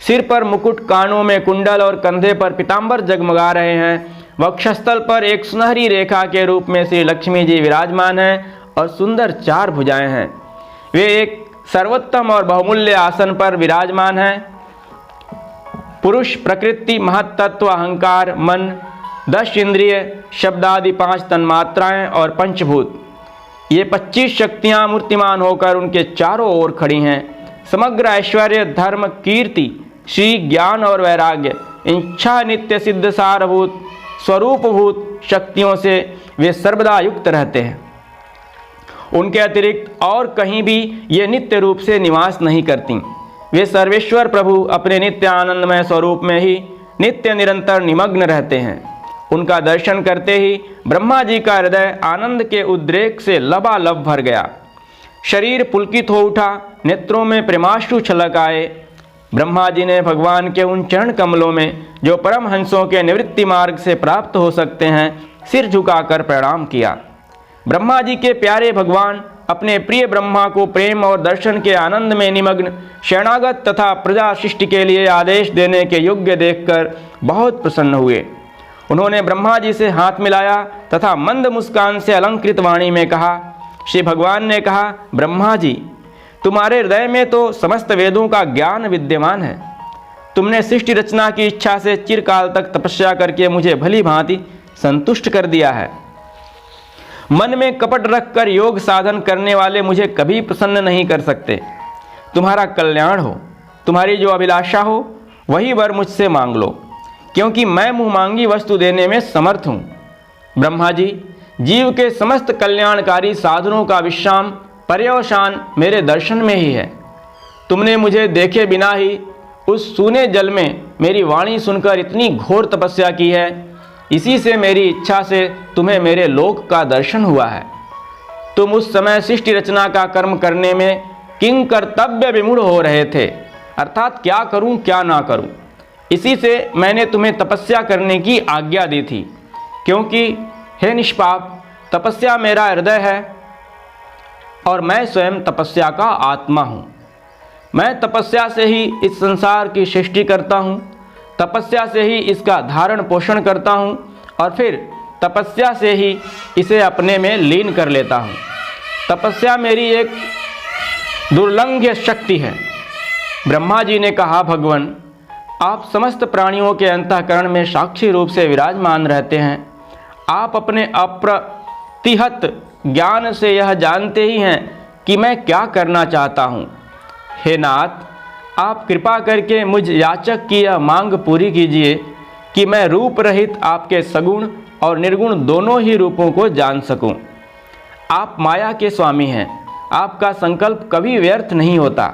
सिर पर मुकुट, कानों में कुंडल और कंधे पर पीतांबर जगमगा रहे हैं। वक्षस्थल पर एक सुनहरी रेखा के रूप में श्री लक्ष्मी जी विराजमान हैं और सुंदर 4 भुजाएं हैं। वे एक सर्वोत्तम और बहुमूल्य आसन पर विराजमान हैं। पुरुष, प्रकृति, महत्तत्व, अहंकार, मन, 10 इंद्रिय, शब्द आदि 5 तन्मात्राएं और पंचभूत, ये 25 शक्तियां मूर्तिमान होकर उनके चारों ओर खड़ी हैं। समग्र ऐश्वर्य, धर्म, कीर्ति, श्री, ज्ञान और वैराग्य, इच्छा, नित्य सिद्ध सारभूत स्वरूपभूत शक्तियों से वे सर्वदा युक्त रहते हैं। उनके अतिरिक्त और कहीं भी ये नित्य रूप से निवास नहीं करती। वे सर्वेश्वर प्रभु अपने नित्य आनंदमय स्वरूप में ही नित्य निरंतर निमग्न रहते हैं। उनका दर्शन करते ही ब्रह्मा जी का हृदय आनंद के उद्रेक से लबालब भर गया। शरीर पुलकित हो उठा, नेत्रों में प्रेमाश्रु छलक आए। ब्रह्मा जी ने भगवान के उन चरण कमलों में, जो परमहंसों के निवृत्ति मार्ग से प्राप्त हो सकते हैं, सिर झुकाकर प्रणाम किया। ब्रह्मा जी के प्यारे भगवान अपने प्रिय ब्रह्मा को प्रेम और दर्शन के आनंद में निमग्न शरणागत तथा प्रजा सृष्टि के लिए आदेश देने के योग्य देखकर बहुत प्रसन्न हुए। उन्होंने ब्रह्मा जी से हाथ मिलाया तथा मंद मुस्कान से अलंकृत वाणी में कहा। श्री भगवान ने कहा, ब्रह्मा जी, तुम्हारे हृदय में तो समस्त वेदों का ज्ञान विद्यमान है। तुमने सृष्टि रचना की इच्छा से चिरकाल तक तपस्या करके मुझे भली भांति संतुष्ट कर दिया है। मन में कपट रखकर योग साधन करने वाले मुझे कभी प्रसन्न नहीं कर सकते। तुम्हारा कल्याण हो, तुम्हारी जो अभिलाषा हो वही वर मुझसे मांग लो, क्योंकि मैं मुँह मांगी वस्तु देने में समर्थ हूँ। ब्रह्मा जी, जीव के समस्त कल्याणकारी साधनों का विश्राम पर्यवसान मेरे दर्शन में ही है। तुमने मुझे देखे बिना ही उस सूने जल में मेरी वाणी सुनकर इतनी घोर तपस्या की है। इसी से मेरी इच्छा से तुम्हें मेरे लोक का दर्शन हुआ है। तुम उस समय सृष्टि रचना का कर्म करने में किंग कर्तव्य विमूढ़ हो रहे थे, अर्थात क्या करूं क्या ना करूं। इसी से मैंने तुम्हें तपस्या करने की आज्ञा दी थी, क्योंकि हे निष्पाप, तपस्या मेरा हृदय है और मैं स्वयं तपस्या का आत्मा हूँ। मैं तपस्या से ही इस संसार की सृष्टि करता हूँ, तपस्या से ही इसका धारण पोषण करता हूँ और फिर तपस्या से ही इसे अपने में लीन कर लेता हूँ। तपस्या मेरी एक दुर्लंघ्य शक्ति है। ब्रह्मा जी ने कहा, भगवान, आप समस्त प्राणियों के अंतःकरण में साक्षी रूप से विराजमान रहते हैं। आप अपने अप्रतिहत ज्ञान से यह जानते ही हैं कि मैं क्या करना चाहता हूँ। हे नाथ, आप कृपा करके मुझ याचक की यह मांग पूरी कीजिए कि मैं रूप रहित आपके सगुण और निर्गुण दोनों ही रूपों को जान सकूं। आप माया के स्वामी हैं, आपका संकल्प कभी व्यर्थ नहीं होता।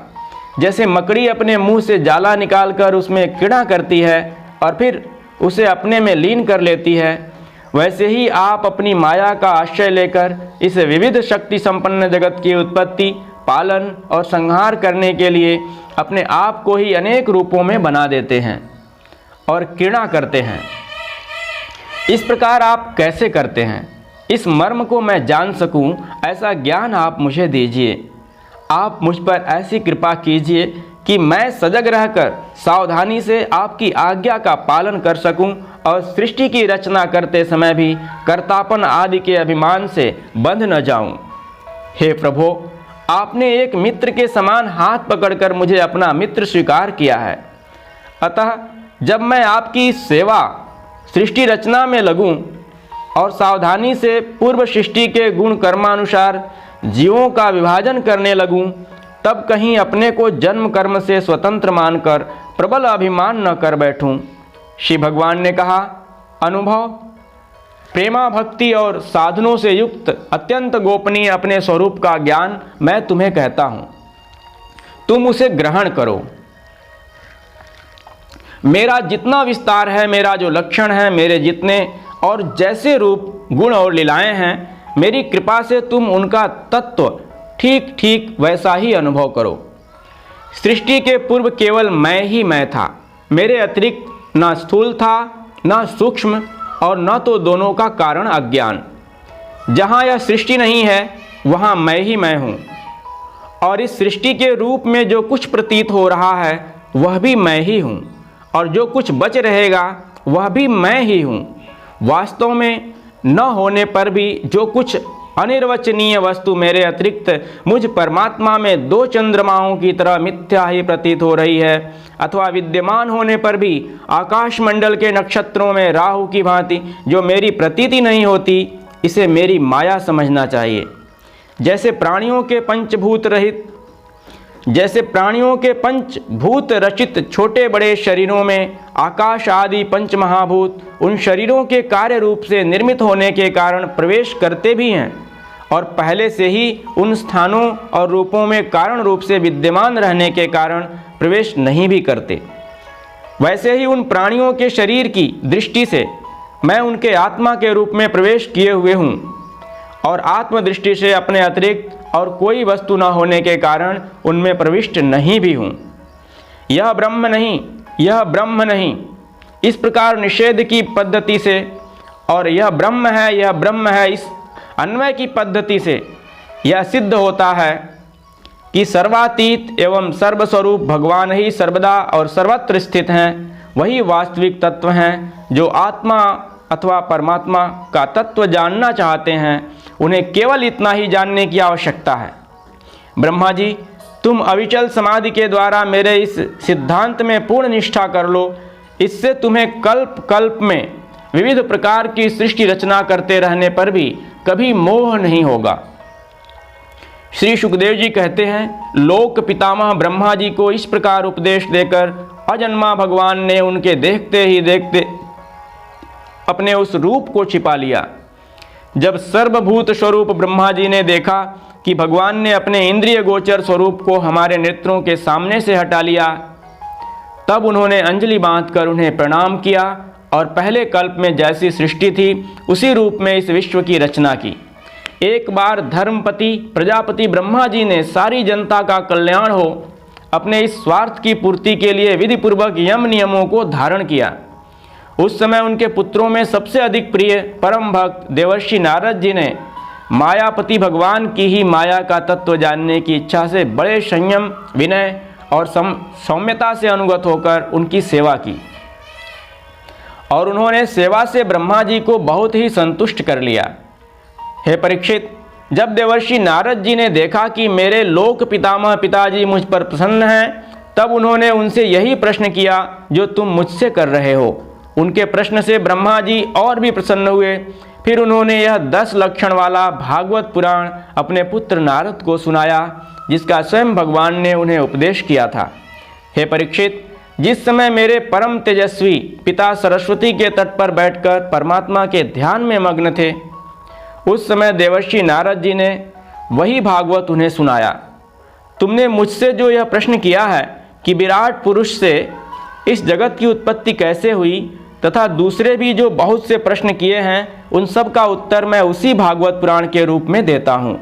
जैसे मकड़ी अपने मुंह से जाला निकालकर उसमें कीड़ा करती है और फिर उसे अपने में लीन कर लेती है, वैसे ही आप अपनी माया का आश्रय लेकर इस विविध शक्ति संपन्न जगत की उत्पत्ति, पालन और संहार करने के लिए अपने आप को ही अनेक रूपों में बना देते हैं और कीड़ा करते हैं। इस प्रकार आप कैसे करते हैं, इस मर्म को मैं जान सकूं, ऐसा ज्ञान आप मुझे दीजिए। आप मुझ पर ऐसी कृपा कीजिए कि मैं सजग रहकर सावधानी से आपकी आज्ञा का पालन कर सकूं और सृष्टि की रचना करते समय भी कर्तापन आदि के अभिमान से बंध न जाऊं। हे प्रभो, आपने एक मित्र के समान हाथ पकड़कर मुझे अपना मित्र स्वीकार किया है। अतः जब मैं आपकी सेवा सृष्टि रचना में लगूं और सावधानी से पूर्व सृष्टि के गुण कर्मानुसार जीवों का विभाजन करने लगूं, तब कहीं अपने को जन्म कर्म से स्वतंत्र मानकर प्रबल अभिमान न कर बैठूं। श्री भगवान ने कहा, अनुभव, प्रेमा भक्ति और साधनों से युक्त अत्यंत गोपनीय अपने स्वरूप का ज्ञान मैं तुम्हें कहता हूं, तुम उसे ग्रहण करो। मेरा जितना विस्तार है, मेरा जो लक्षण है, मेरे जितने और जैसे रूप गुण और लीलाएं हैं, मेरी कृपा से तुम उनका तत्व ठीक ठीक वैसा ही अनुभव करो। सृष्टि के पूर्व केवल मैं ही मैं था, मेरे अतिरिक्त न स्थूल था न सूक्ष्म और न तो दोनों का कारण अज्ञान। जहाँ यह सृष्टि नहीं है वहाँ मैं ही मैं हूँ, और इस सृष्टि के रूप में जो कुछ प्रतीत हो रहा है वह भी मैं ही हूँ, और जो कुछ बच रहेगा वह भी मैं ही हूँ। वास्तव में न होने पर भी जो कुछ अनिर्वचनीय वस्तु मेरे अतिरिक्त मुझ परमात्मा में दो चंद्रमाओं की तरह मिथ्या ही प्रतीत हो रही है, अथवा विद्यमान होने पर भी आकाश मंडल के नक्षत्रों में राहु की भांति जो मेरी प्रतीति नहीं होती, इसे मेरी माया समझना चाहिए। जैसे प्राणियों के पंचभूत रचित छोटे बड़े शरीरों में आकाश आदि पंच महाभूत उन शरीरों के कार्य रूप से निर्मित होने के कारण प्रवेश करते भी हैं और पहले से ही उन स्थानों और रूपों में कारण रूप से विद्यमान रहने के कारण प्रवेश नहीं भी करते, वैसे ही उन प्राणियों के शरीर की दृष्टि से मैं उनके आत्मा के रूप में प्रवेश किए हुए हूँ, और आत्मदृष्टि से अपने अतिरिक्त और कोई वस्तु न होने के कारण उनमें प्रविष्ट नहीं भी हूँ। यह ब्रह्म नहीं, यह ब्रह्म नहीं, इस प्रकार निषेध की पद्धति से और यह ब्रह्म है, यह ब्रह्म है, इस अन्वय की पद्धति से यह सिद्ध होता है कि सर्वातीत एवं सर्वस्वरूप भगवान ही सर्वदा और सर्वत्र स्थित हैं। वही वास्तविक तत्व हैं। जो आत्मा अथवा परमात्मा का तत्व जानना चाहते हैं, उन्हें केवल इतना ही जानने की आवश्यकता है। ब्रह्मा जी, तुम अविचल समाधि के द्वारा मेरे इस सिद्धांत में पूर्ण निष्ठा कर लो, इससे तुम्हें कल्प कल्प में विविध प्रकार की सृष्टि रचना करते रहने पर भी कभी मोह नहीं होगा। श्री सुखदेव जी कहते हैं, लोक पितामह ब्रह्मा जी को इस प्रकार उपदेश देकर अजन्मा भगवान ने उनके देखते ही देखते अपने उस रूप को छिपा लिया। जब सर्वभूत स्वरूप ब्रह्मा जी ने देखा कि भगवान ने अपने इंद्रिय गोचर स्वरूप को हमारे नेत्रों के सामने से हटा लिया, तब उन्होंने अंजलि बांधकर उन्हें प्रणाम किया और पहले कल्प में जैसी सृष्टि थी उसी रूप में इस विश्व की रचना की। एक बार धर्मपति प्रजापति ब्रह्मा जी ने सारी जनता का कल्याण हो अपने इस स्वार्थ की पूर्ति के लिए विधिपूर्वक यम नियमों को धारण किया। उस समय उनके पुत्रों में सबसे अधिक प्रिय परम भक्त देवर्षि नारद जी ने मायापति भगवान की ही माया का तत्व जानने की इच्छा से बड़े संयम, विनय और सौम्यता से अनुगत होकर उनकी सेवा की, और उन्होंने सेवा से ब्रह्मा जी को बहुत ही संतुष्ट कर लिया। हे परीक्षित, जब देवर्षि नारद जी ने देखा कि मेरे लोक पितामह पिताजी मुझ पर प्रसन्न हैं, तब उन्होंने उनसे यही प्रश्न किया जो तुम मुझसे कर रहे हो। उनके प्रश्न से ब्रह्मा जी और भी प्रसन्न हुए। फिर उन्होंने यह 10 लक्षण वाला भागवत पुराण अपने पुत्र नारद को सुनाया, जिसका स्वयं भगवान ने उन्हें उपदेश किया था। हे परीक्षित, जिस समय मेरे परम तेजस्वी पिता सरस्वती के तट पर बैठकर परमात्मा के ध्यान में मग्न थे, उस समय देवर्षि नारद जी ने वही भागवत उन्हें सुनाया। तुमने मुझसे जो यह प्रश्न किया है कि विराट पुरुष से इस जगत की उत्पत्ति कैसे हुई, तथा दूसरे भी जो बहुत से प्रश्न किए हैं, उन सब का उत्तर मैं उसी भागवत पुराण के रूप में देता हूँ।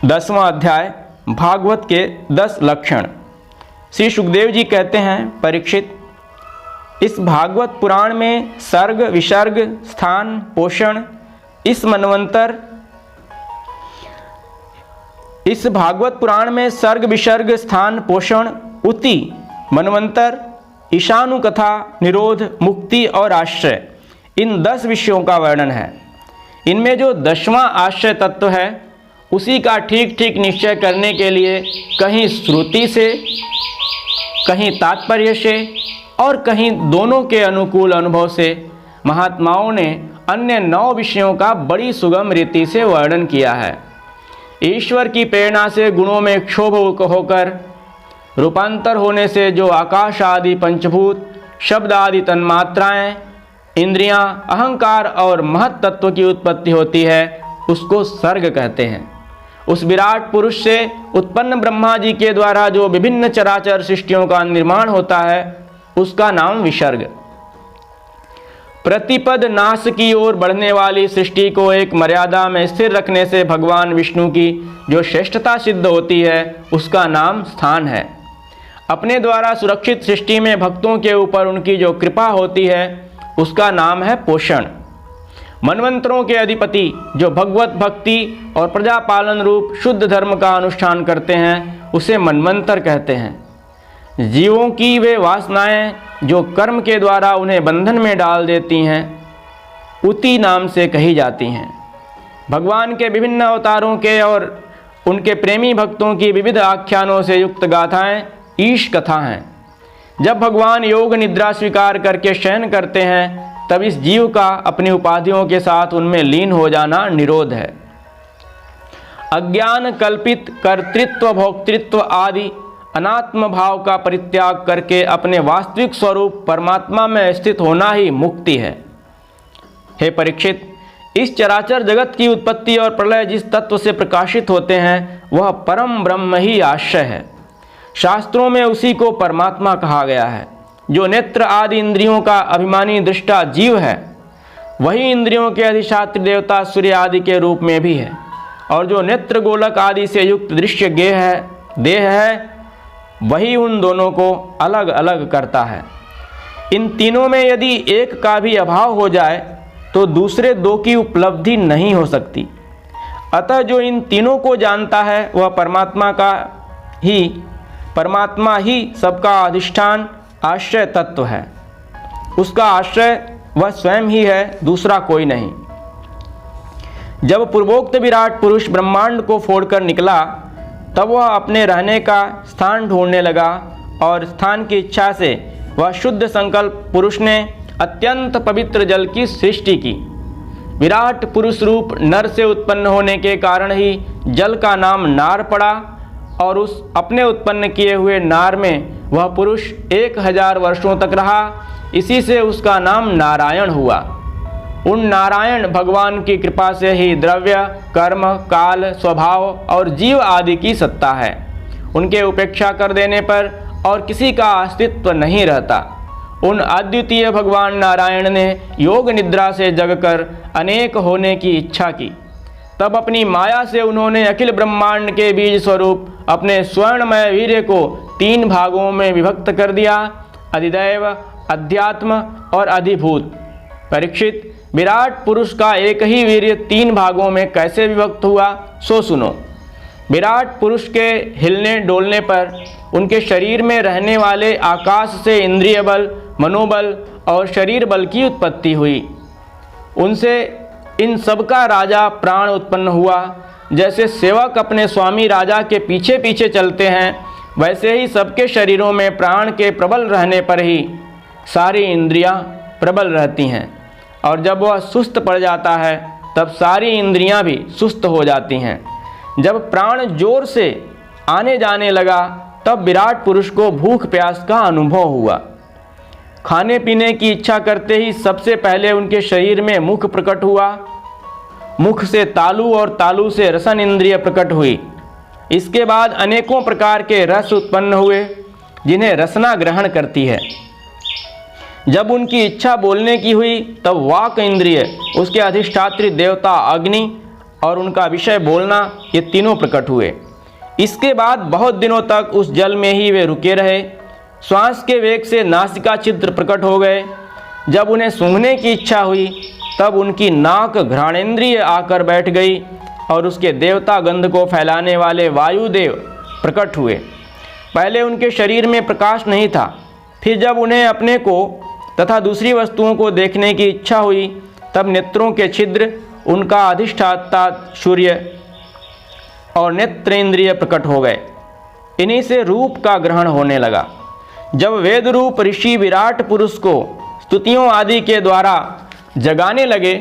10वां अध्याय, भागवत के 10 लक्षण। श्री सुखदेव जी कहते हैं, परीक्षित, इस भागवत पुराण में सर्ग विसर्ग स्थान पोषण इस भागवत पुराण में सर्ग विसर्ग स्थान पोषण उति मनवंतर ईशानु कथा, निरोध, मुक्ति और आश्रय, इन 10 विषयों का वर्णन है। इनमें जो 10वां आश्रय तत्व है उसी का ठीक ठीक निश्चय करने के लिए कहीं श्रुति से, कहीं तात्पर्य से और कहीं दोनों के अनुकूल अनुभव से महात्माओं ने अन्य 9 विषयों का बड़ी सुगम रीति से वर्णन किया है। ईश्वर की प्रेरणा से गुणों में क्षोभ होकर रूपांतर होने से जो आकाश आदि पंचभूत, शब्द आदि तन्मात्राएं, इंद्रियां, अहंकार और महत तत्व की उत्पत्ति होती है उसको सर्ग कहते हैं। उस विराट पुरुष से उत्पन्न ब्रह्मा जी के द्वारा जो विभिन्न चराचर सृष्टियों का निर्माण होता है उसका नाम विसर्ग। प्रतिपद नाश की ओर बढ़ने वाली सृष्टि को एक मर्यादा में स्थिर रखने से भगवान विष्णु की जो श्रेष्ठता सिद्ध होती है उसका नाम स्थान है। अपने द्वारा सुरक्षित सृष्टि में भक्तों के ऊपर उनकी जो कृपा होती है उसका नाम है पोषण। मनवंतरों के अधिपति जो भगवत भक्ति और प्रजा पालन रूप शुद्ध धर्म का अनुष्ठान करते हैं उसे मनवंतर कहते हैं। जीवों की वे वासनाएं जो कर्म के द्वारा उन्हें बंधन में डाल देती हैं उति नाम से कही जाती हैं। भगवान के विभिन्न अवतारों के और उनके प्रेमी भक्तों की विविध आख्यानों से युक्त गाथाएं ईश कथा हैं। जब भगवान योग निद्रा स्वीकार करके शयन करते हैं तब इस जीव का अपनी उपाधियों के साथ उनमें लीन हो जाना निरोध है। अज्ञान कल्पित कर्तृत्व, भोक्तृत्व आदि अनात्म भाव का परित्याग करके अपने वास्तविक स्वरूप परमात्मा में स्थित होना ही मुक्ति है। हे परीक्षित, इस चराचर जगत की उत्पत्ति और प्रलय जिस तत्व से प्रकाशित होते हैं वह परम ब्रह्म ही आश्रय है। शास्त्रों में उसी को परमात्मा कहा गया है। जो नेत्र आदि इंद्रियों का अभिमानी दृष्टा जीव है वही इंद्रियों के अधिष्ठात्री देवता सूर्य आदि के रूप में भी है, और जो नेत्र गोलक आदि से युक्त दृश्य देह है वही उन दोनों को अलग अलग करता है। इन तीनों में यदि एक का भी अभाव हो जाए तो दूसरे 2 की उपलब्धि नहीं हो सकती। अतः जो इन तीनों को जानता है वह परमात्मा ही सबका अधिष्ठान आश्रय तत्व है। उसका आश्रय वह स्वयं ही है, दूसरा कोई नहीं। जब पूर्वोक्त विराट पुरुष ब्रह्मांड को फोड़कर निकला तब वह अपने रहने का स्थान ढूंढने लगा, और स्थान की इच्छा से वह शुद्ध संकल्प पुरुष ने अत्यंत पवित्र जल की सृष्टि की। विराट पुरुष रूप नर से उत्पन्न होने के कारण ही जल का नाम नार पड़ा, और उस अपने उत्पन्न किए हुए नार में वह पुरुष 1000 वर्षों तक रहा। इसी से उसका नाम नारायण हुआ। उन नारायण भगवान की कृपा से ही द्रव्य, कर्म, काल, स्वभाव और जीव आदि की सत्ता है। उनके उपेक्षा कर देने पर और किसी का अस्तित्व नहीं रहता। उन अद्वितीय भगवान नारायण ने योग निद्रा से जगकर अनेक होने की इच्छा की। तब अपनी माया से उन्होंने अखिल ब्रह्मांड के बीज स्वरूप अपने स्वर्णमय वीर्य को 3 भागों में विभक्त कर दिया, अधिदैव, अध्यात्म और अधिभूत। परीक्षित, विराट पुरुष का एक ही वीर्य 3 भागों में कैसे विभक्त हुआ सो सुनो। विराट पुरुष के हिलने डोलने पर उनके शरीर में रहने वाले आकाश से इंद्रिय बल, मनोबल और शरीर बल की उत्पत्ति हुई। उनसे इन सबका राजा प्राण उत्पन्न हुआ। जैसे सेवक अपने स्वामी राजा के पीछे पीछे चलते हैं वैसे ही सबके शरीरों में प्राण के प्रबल रहने पर ही सारी इंद्रियां प्रबल रहती हैं, और जब वह सुस्त पड़ जाता है तब सारी इंद्रियां भी सुस्त हो जाती हैं। जब प्राण जोर से आने जाने लगा तब विराट पुरुष को भूख प्यास का अनुभव हुआ। खाने पीने की इच्छा करते ही सबसे पहले उनके शरीर में मुख प्रकट हुआ। मुख से तालु और तालु से रसन इंद्रिय प्रकट हुई। इसके बाद अनेकों प्रकार के रस उत्पन्न हुए जिन्हें रसना ग्रहण करती है। जब उनकी इच्छा बोलने की हुई तब वाक इंद्रिय, उसके अधिष्ठात्री देवता अग्नि और उनका विषय बोलना, ये तीनों प्रकट हुए। इसके बाद बहुत दिनों तक उस जल में ही वे रुके रहे। श्वास के वेग से नासिका छिद्र प्रकट हो गए। जब उन्हें सूंघने की इच्छा हुई तब उनकी नाक घ्राणेन्द्रिय आकर बैठ गई और उसके देवता गंध को फैलाने वाले वायुदेव प्रकट हुए। पहले उनके शरीर में प्रकाश नहीं था, फिर जब उन्हें अपने को तथा दूसरी वस्तुओं को देखने की इच्छा हुई, तब नेत्रों के छिद्र, उनका अधिष्ठाता सूर्य और नेत्रेंद्रिय प्रकट हो गए। इन्हीं से रूप का ग्रहण होने लगा। जब वेद रूप ऋषि विराट पुरुष को स्तुतियों आदि के द्वारा जगाने लगे,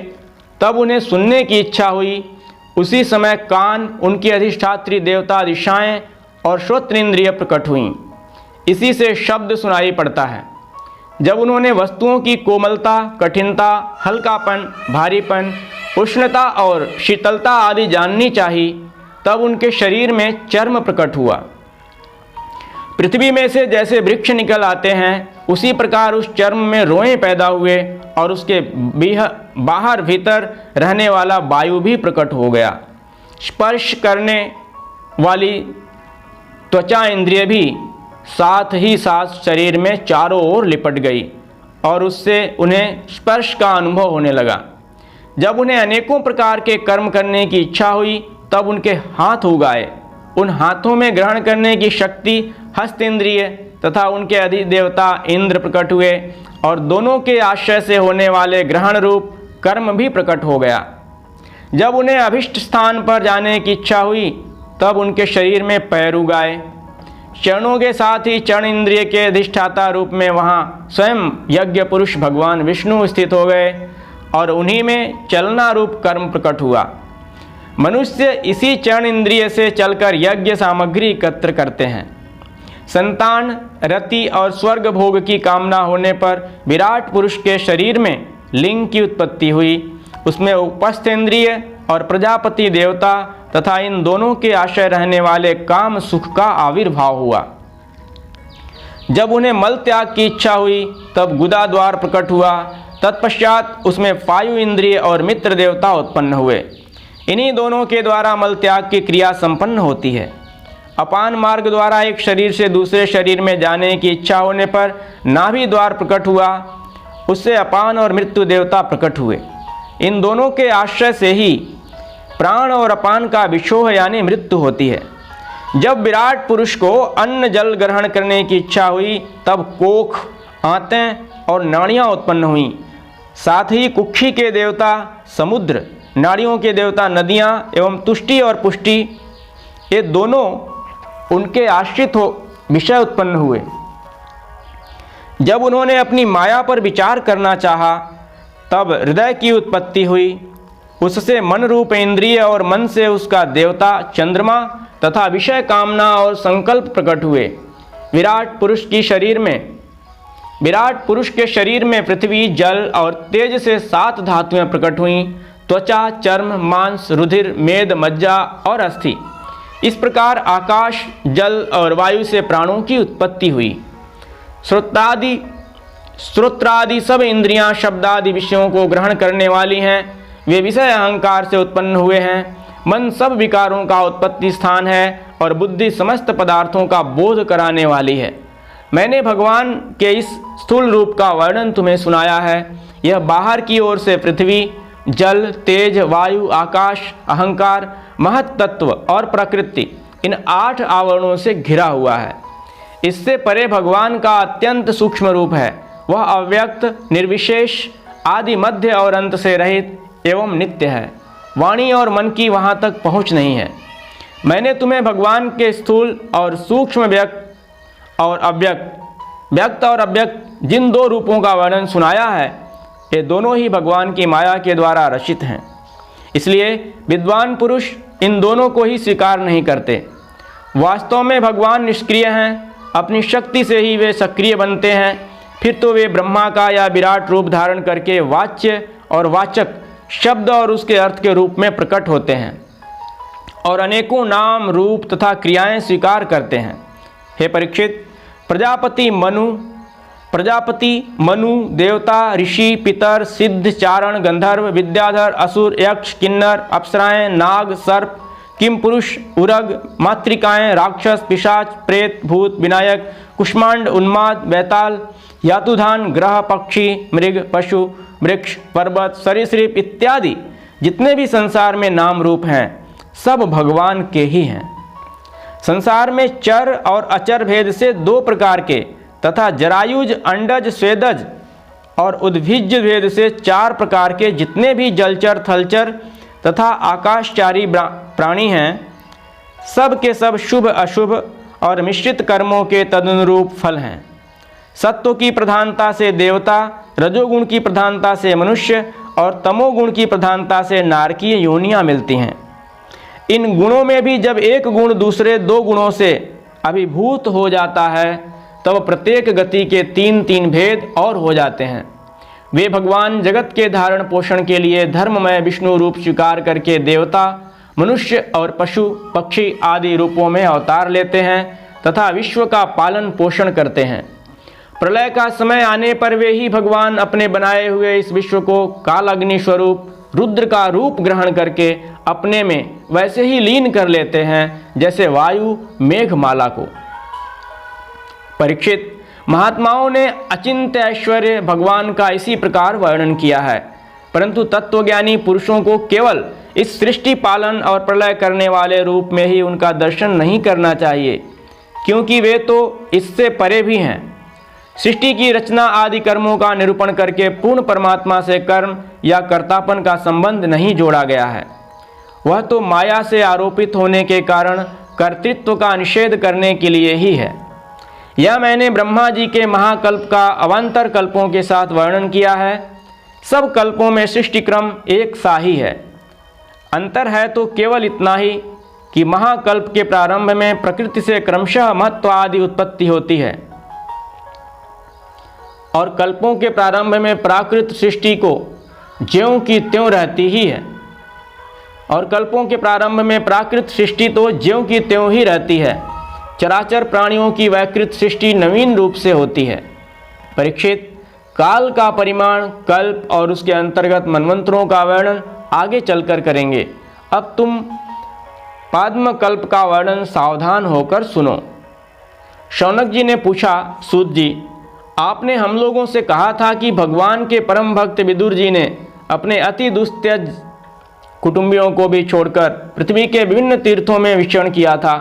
तब उन्हें सुनने की इच्छा हुई। उसी समय कान, उनकी अधिष्ठात्री देवता दिशाएं और श्रोत्रेंद्रिय प्रकट हुईं। इसी से शब्द सुनाई पड़ता है। जब उन्होंने वस्तुओं की कोमलता, कठिनता, हल्कापन, भारीपन, उष्णता और शीतलता आदि जाननी चाहिए, तब उनके शरीर में चर्म प्रकट हुआ। पृथ्वी में से जैसे वृक्ष निकल आते हैं, उसी प्रकार उस चर्म में रोएं पैदा हुए और उसके बाहर भीतर रहने वाला वायु भी प्रकट हो गया। स्पर्श करने वाली त्वचा इंद्रिय भी साथ ही साथ शरीर में चारों ओर लिपट गई और उससे उन्हें स्पर्श का अनुभव होने लगा। जब उन्हें अनेकों प्रकार के कर्म करने की इच्छा हुई, तब उनके हाथ उगाए। उन हाथों में ग्रहण करने की शक्ति हस्तेंद्रिय तथा उनके अधिदेवता इंद्र प्रकट हुए और दोनों के आश्रय से होने वाले ग्रहण रूप कर्म भी प्रकट हो गया। जब उन्हें अभिष्ट स्थान पर जाने की इच्छा हुई, तब उनके शरीर में पैर उगाए। चरणों के साथ ही चरण इंद्रिय के अधिष्ठाता रूप में वहाँ स्वयं यज्ञ पुरुष भगवान विष्णु स्थित हो गए और उन्हीं में चलना रूप कर्म प्रकट हुआ। मनुष्य इसी चरण इंद्रिय से चलकर यज्ञ सामग्री एकत्र करते हैं। संतान, रति और स्वर्ग भोग की कामना होने पर विराट पुरुष के शरीर में लिंग की उत्पत्ति हुई। उसमें उपस्थेंद्रिय और प्रजापति देवता तथा इन दोनों के आश्रय रहने वाले काम सुख का आविर्भाव हुआ। जब उन्हें मल त्याग की इच्छा हुई, तब गुदा द्वार प्रकट हुआ। तत्पश्चात उसमें वायु इंद्रिय और मित्र देवता उत्पन्न हुए। इन्हीं दोनों के द्वारा मल त्याग की क्रिया संपन्न होती है। अपान मार्ग द्वारा एक शरीर से दूसरे शरीर में जाने की इच्छा होने पर नाभि द्वार प्रकट हुआ। उससे अपान और मृत्यु देवता प्रकट हुए। इन दोनों के आश्रय से ही प्राण और अपान का विशोह यानी मृत्यु होती है। जब विराट पुरुष को अन्न जल ग्रहण करने की इच्छा हुई, तब कोख, आंतें और नाड़ियाँ उत्पन्न हुईं। साथ ही कुक्षी के देवता समुद्र, नाड़ियों के देवता नदियाँ एवं तुष्टि और पुष्टि, ये दोनों उनके आश्रित हो विषय उत्पन्न हुए। जब उन्होंने अपनी माया पर विचार करना चाहा, तब हृदय की उत्पत्ति हुई। उससे मन रूप इंद्रिय और मन से उसका देवता चंद्रमा तथा विषय कामना और संकल्प प्रकट हुए। विराट पुरुष के शरीर में पृथ्वी, जल और तेज से 7 धातुएं प्रकट हुईं। त्वचा, चर्म, मांस, रुधिर, मेद, मज्जा और अस्थि। इस प्रकार आकाश, जल और वायु से प्राणों की उत्पत्ति हुई। श्रोत्रादि सब इंद्रियां शब्दादि विषयों को ग्रहण करने वाली हैं। वे विषय अहंकार से उत्पन्न हुए हैं। मन सब विकारों का उत्पत्ति स्थान है और बुद्धि समस्त पदार्थों का बोध कराने वाली है। मैंने भगवान के इस स्थूल रूप का वर्णन तुम्हें सुनाया है। यह बाहर की ओर से पृथ्वी, जल, तेज, वायु, आकाश, अहंकार, महत तत्व और प्रकृति, इन 8 आवरणों से घिरा हुआ है। इससे परे भगवान का अत्यंत सूक्ष्म रूप है। वह अव्यक्त, निर्विशेष, आदि, मध्य और अंत से रहित एवं नित्य है। वाणी और मन की वहाँ तक पहुँच नहीं है। मैंने तुम्हें भगवान के स्थूल और सूक्ष्म व्यक्त और अव्यक्त जिन 2 रूपों का वर्णन सुनाया है, ये दोनों ही भगवान की माया के द्वारा रचित हैं। इसलिए विद्वान पुरुष इन दोनों को ही स्वीकार नहीं करते। वास्तव में भगवान निष्क्रिय हैं। अपनी शक्ति से ही वे सक्रिय बनते हैं। फिर तो वे ब्रह्मा का या विराट रूप धारण करके वाच्य और वाचक शब्द और उसके अर्थ के रूप में प्रकट होते हैं और अनेकों नाम, रूप तथा क्रियाएं स्वीकार करते हैं। हे परीक्षित, प्रजापति मनु, देवता, ऋषि, पितर, सिद्ध, चारण, गंधर्व, विद्याधर, असुर, यक्ष, किन्नर, अप्सराएं, नाग, सर्प, किम पुरुष, उरग, मातृकाएं, राक्षस, पिशाच, प्रेत, भूत, विनायक, कुष्मांड, उन्माद, बैताल, यातुधान, ग्रह, पक्षी, मृग, पशु, वृक्ष, पर्वत, सरीसृप इत्यादि जितने भी संसार में नाम रूप हैं, सब भगवान के ही हैं। संसार में चर और अचर भेद से 2 प्रकार के तथा जरायुज, अंडज, स्वेदज और उद्भिज्ज भेद से 4 प्रकार के जितने भी जलचर, थलचर तथा आकाशचारी प्राणी हैं, सब के सब शुभ अशुभ और मिश्रित कर्मों के तदनुरूप फल हैं। सत्व की प्रधानता से देवता, रजोगुण की प्रधानता से मनुष्य और तमोगुण की प्रधानता से नारकीय योनियां मिलती हैं। इन गुणों में भी जब एक गुण दूसरे 2 गुणों से अभिभूत हो जाता है तब प्रत्येक गति के 3-3 भेद और हो जाते हैं। वे भगवान जगत के धारण पोषण के लिए धर्ममय विष्णु रूप स्वीकार करके देवता, मनुष्य और पशु, पक्षी आदि रूपों में अवतार लेते हैं तथा विश्व का पालन पोषण करते हैं। प्रलय का समय आने पर वे ही भगवान अपने बनाए हुए इस विश्व को काल अग्नि स्वरूप रुद्र का रूप ग्रहण करके अपने में वैसे ही लीन कर लेते हैं जैसे वायु मेघमाला को। परीक्षित, महात्माओं ने अचिंत्य ऐश्वर्य भगवान का इसी प्रकार वर्णन किया है, परंतु तत्वज्ञानी पुरुषों को केवल इस सृष्टि पालन और प्रलय करने वाले रूप में ही उनका दर्शन नहीं करना चाहिए, क्योंकि वे तो इससे परे भी हैं। सृष्टि की रचना आदि कर्मों का निरूपण करके पूर्ण परमात्मा से कर्म या कर्तापन का संबंध नहीं जोड़ा गया है। वह तो माया से आरोपित होने के कारण कर्तृत्व का निषेध करने के लिए ही है। यह मैंने ब्रह्मा जी के महाकल्प का अवान्तर कल्पों के साथ वर्णन किया है। सब कल्पों में सृष्टि क्रम एक सा ही है। अंतर है तो केवल इतना ही कि महाकल्प के प्रारंभ में प्रकृति से क्रमशः महत्व आदि उत्पत्ति होती है और कल्पों के प्रारंभ में प्राकृत सृष्टि को ज्यों की त्यों रहती ही है, और कल्पों के प्रारंभ में प्राकृत सृष्टि तो ज्यों की त्यों ही रहती है। चराचर प्राणियों की वैकृत सृष्टि नवीन रूप से होती है। परीक्षित, काल का परिमाण, कल्प और उसके अंतर्गत मनवंतरों का वर्णन आगे चलकर करेंगे। अब तुम पाद्म कल्प का वर्णन सावधान होकर सुनो। शौनक जी ने पूछा, सूत जी, आपने हम लोगों से कहा था कि भगवान के परम भक्त विदुर जी ने अपने अति दुस्त्यज कुटुंबियों को भी छोड़कर पृथ्वी के विभिन्न तीर्थों में विचरण किया था।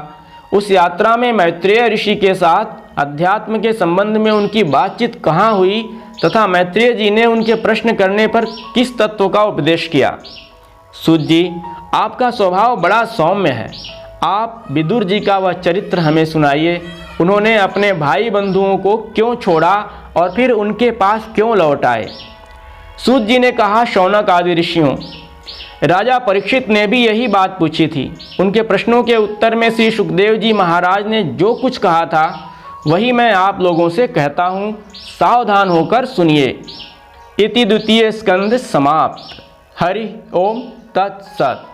उस यात्रा में मैत्रेय ऋषि के साथ अध्यात्म के संबंध में उनकी बातचीत कहाँ हुई तथा मैत्रेय जी ने उनके प्रश्न करने पर किस तत्व का उपदेश किया? सूत जी, आपका स्वभाव बड़ा सौम्य है। आप विदुर जी का वह चरित्र हमें सुनाइए। उन्होंने अपने भाई बंधुओं को क्यों छोड़ा और फिर उनके पास क्यों लौट आए? सूत जी ने कहा, शौनक आदि ऋषियों, राजा परीक्षित ने भी यही बात पूछी थी। उनके प्रश्नों के उत्तर में श्री सुखदेव जी महाराज ने जो कुछ कहा था वही मैं आप लोगों से कहता हूँ, सावधान होकर सुनिए। इति द्वितीय स्कंद समाप्त। हरि ओम तत्सत।